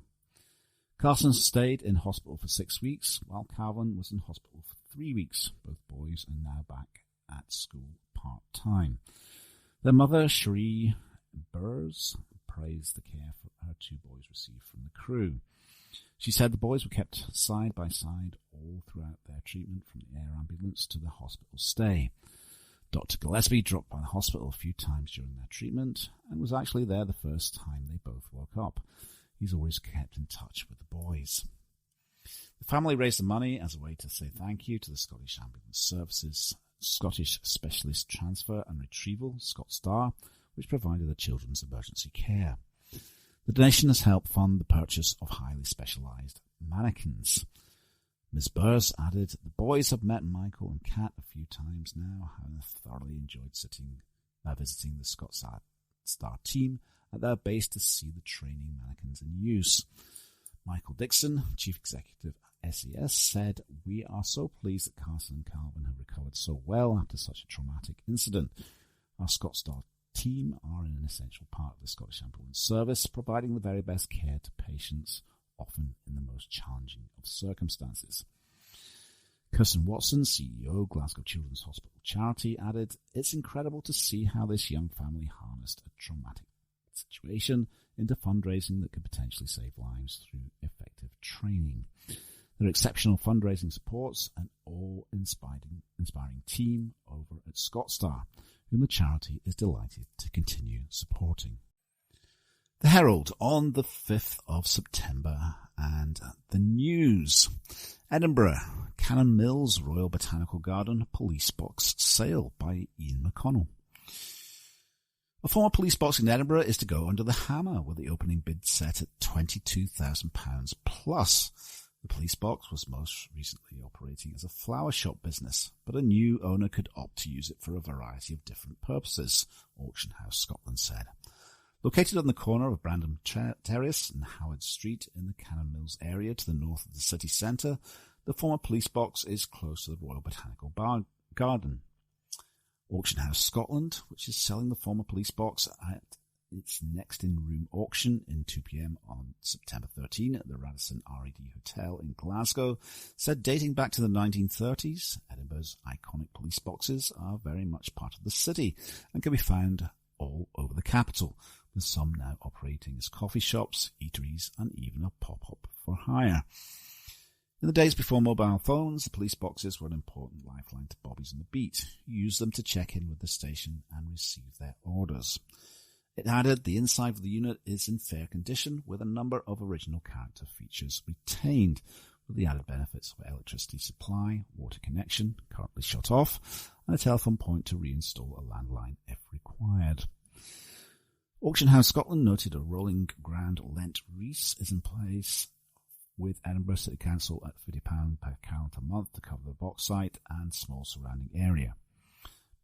Carson stayed in hospital for 6 weeks, while Calvin was in hospital for 3 weeks. Both boys are now back at school part-time. Their mother, Cherie Burrs, praised the care her two boys received from the crew. She said the boys were kept side by side all throughout their treatment, from the air ambulance to the hospital stay. Dr. Gillespie dropped by the hospital a few times during their treatment and was actually there the first time they both woke up. He's always kept in touch with the boys. The family raised the money as a way to say thank you to the Scottish Ambulance Services Scottish Specialist Transfer and Retrieval, ScotStar, which provided the children's emergency care. The donation has helped fund the purchase of highly specialised mannequins. Ms. Burrs added, "The boys have met Michael and Kat a few times now, having thoroughly enjoyed visiting the ScotStar team at their base to see the training mannequins in use." Michael Dixon, Chief Executive at SES, said, "We are so pleased that Carson and Calvin have recovered so well after such a traumatic incident. Our ScotStar team are an essential part of the Scottish Ambulance Service, providing the very best care to patients, often in the most challenging of circumstances." Kirsten Watson, CEO, Glasgow Children's Hospital Charity, added, "It's incredible to see how this young family harnessed a traumatic situation into fundraising that could potentially save lives through effective training. Their exceptional fundraising supports an awe-inspiring team over at Scottstar, whom the charity is delighted to continue supporting." The Herald on the 5th of September, and the news. Edinburgh, Cannon Mills Royal Botanical Garden police box sale by Ian McConnell. A former police box in Edinburgh is to go under the hammer, with the opening bid set at £22,000 plus. The police box was most recently operating as a flower shop business, but a new owner could opt to use it for a variety of different purposes, Auction House Scotland said. Located on the corner of Brandon Terrace and Howard Street in the Cannon Mills area to the north of the city centre, the former police box is close to the Royal Botanical Garden. Auction House Scotland, which is selling the former police box at its next in-room auction in 2 p.m. on September 13 at the Radisson RED Hotel in Glasgow, said dating back to the 1930s, Edinburgh's iconic police boxes are very much part of the city and can be found all over the capital, with some now operating as coffee shops, eateries, and even a pop-up for hire. In the days before mobile phones, the police boxes were an important lifeline to bobbies on the beat, who used them to check in with the station and receive their orders. It added, the inside of the unit is in fair condition, with a number of original character features retained, with the added benefits of electricity supply, water connection, currently shut off, and a telephone point to reinstall a landline if required. Auction House Scotland noted a rolling ground Lent Reese is in place, with Edinburgh City Council at £50 per calendar month to cover the box site and small surrounding area.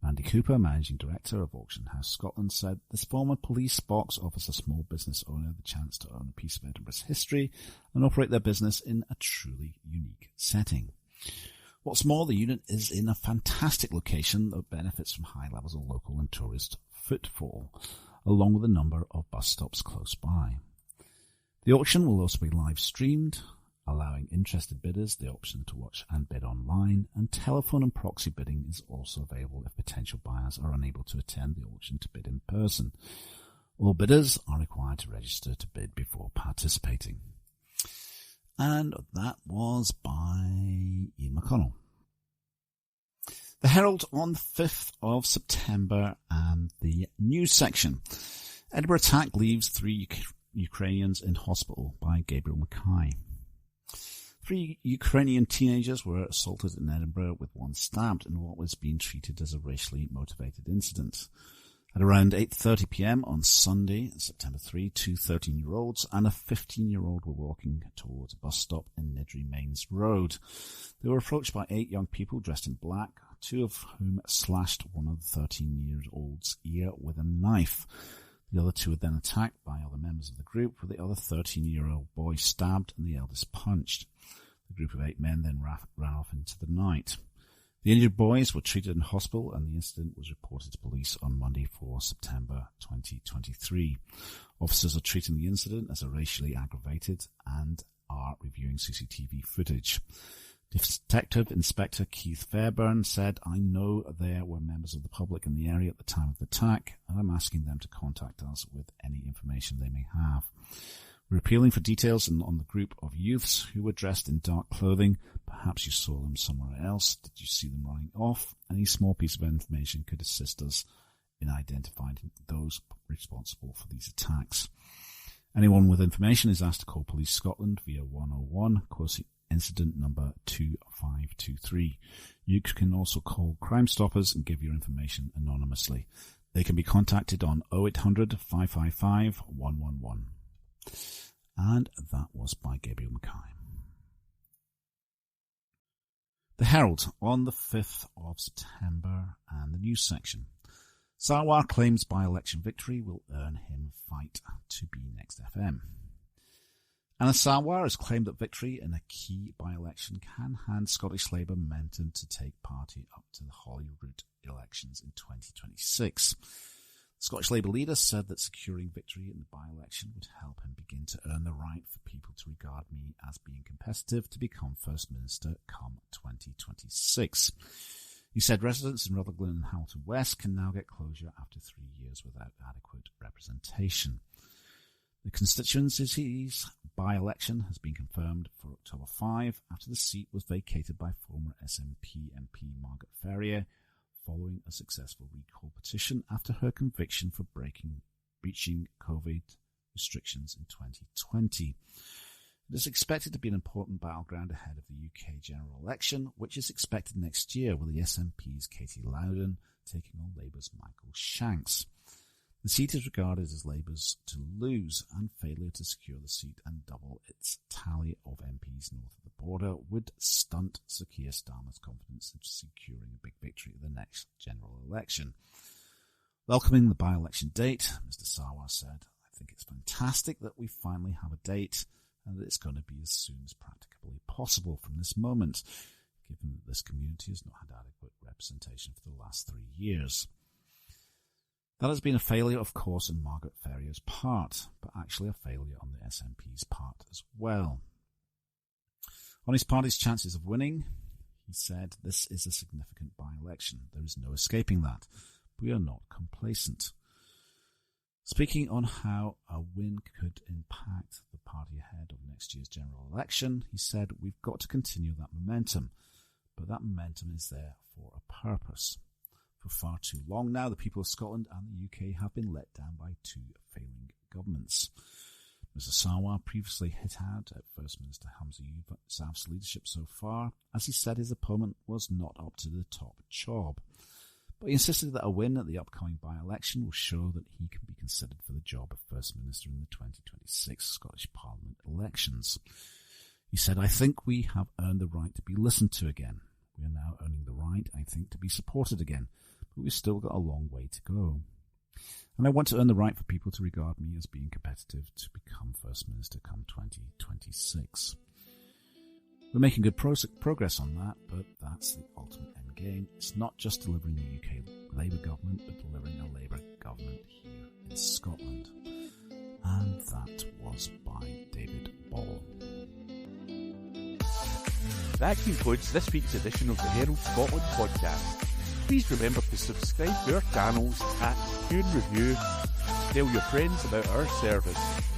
Mandy Cooper, Managing Director of Auction House Scotland, said this former police box offers a small business owner the chance to own a piece of Edinburgh's history and operate their business in a truly unique setting. What's more, the unit is in a fantastic location that benefits from high levels of local and tourist footfall, along with a number of bus stops close by. The auction will also be live streamed, allowing interested bidders the option to watch and bid online, and telephone and proxy bidding is also available if potential buyers are unable to attend the auction to bid in person. All bidders are required to register to bid before participating. And that was by Ian McConnell. The Herald on the 5th of September and the news section. Edinburgh attack leaves 3 Ukrainians in hospital by Gabriel Mackay. 3 Ukrainian teenagers were assaulted in Edinburgh, with one stabbed in what was being treated as a racially motivated incident. At around 8:30 p.m. on Sunday, September 3, 2 13-year-olds and a 15-year-old were walking towards a bus stop in Nidri Mains Road. They were approached by 8 young people dressed in black, 2 of whom slashed one of the 13-year-old's ear with a knife. The other 2 were then attacked by other members of the group, with the other 13-year-old boy stabbed and the eldest punched. The group of 8 men then ran off into the night. The injured boys were treated in hospital, and the incident was reported to police on Monday, 4 September 2023. Officers are treating the incident as a racially aggravated and are reviewing CCTV footage. Detective Inspector Keith Fairburn said, "I know there were members of the public in the area at the time of the attack, and I'm asking them to contact us with any information they may have. We're appealing for details on the group of youths who were dressed in dark clothing. Perhaps you saw them somewhere else. Did you see them running off? Any small piece of information could assist us in identifying those responsible for these attacks. Anyone with information is asked to call Police Scotland via 101, quoting incident number 2523. You can also call Crime Stoppers and give your information anonymously. They can be contacted on 0800 555 111. And that was by Gabriel Mackay. The Herald on the 5th of September and the news section. Sarwar claims by-election victory will earn him fight to be next FM. Anna Sarwar has claimed that victory in a key by-election can hand Scottish Labour momentum to take party up to the Holyrood elections in 2026. Scottish Labour leader said that securing victory in the by-election would help him begin to earn the right for people to regard me as being competitive to become First Minister come 2026. He said residents in Rutherglen and Hamilton West can now get closure after 3 years without adequate representation. The constituency's by-election has been confirmed for October 5 after the seat was vacated by former SNP MP Margaret Ferrier following a successful recall petition after her conviction for breaching COVID restrictions in 2020. It is expected to be an important battleground ahead of the UK general election, which is expected next year, with the SNP's Katie Loudon taking on Labour's Michael Shanks. The seat is regarded as Labour's to lose, and failure to secure the seat and double its tally of MPs north of the border would stunt Sir Keir Starmer's confidence in securing a big victory at the next general election. Welcoming the by-election date, Mr Sarwar said, "I think it's fantastic that we finally have a date and that it's going to be as soon as practicably possible from this moment, given that this community has not had adequate representation for the last 3 years." That has been a failure, of course, on Margaret Ferrier's part, but actually a failure on the SNP's part as well. On his party's chances of winning, he said, "This is a significant by-election. There is no escaping that. We are not complacent." Speaking on how a win could impact the party ahead of next year's general election, he said, "We've got to continue that momentum, but that momentum is there for a purpose. For far too long now, the people of Scotland and the UK have been let down by 2 failing governments." Mr Sarwar previously hit out at First Minister Hamza Yousaf's leadership so far, as he said his opponent was not up to the top job. But he insisted that a win at the upcoming by-election will show that he can be considered for the job of First Minister in the 2026 Scottish Parliament elections. He said, "I think we have earned the right to be listened to again. We are now earning the right, I think, to be supported again, but we've still got a long way to go. And I want to earn the right for people to regard me as being competitive to become First Minister come 2026. We're making good progress on that, but that's the ultimate end game. It's not just delivering the UK Labour government, but delivering a Labour government here in Scotland." And that was by David Ball. That concludes this week's edition of the Herald Scotland podcast. Please remember to subscribe to our channels at Review and Review. Tell your friends about our service.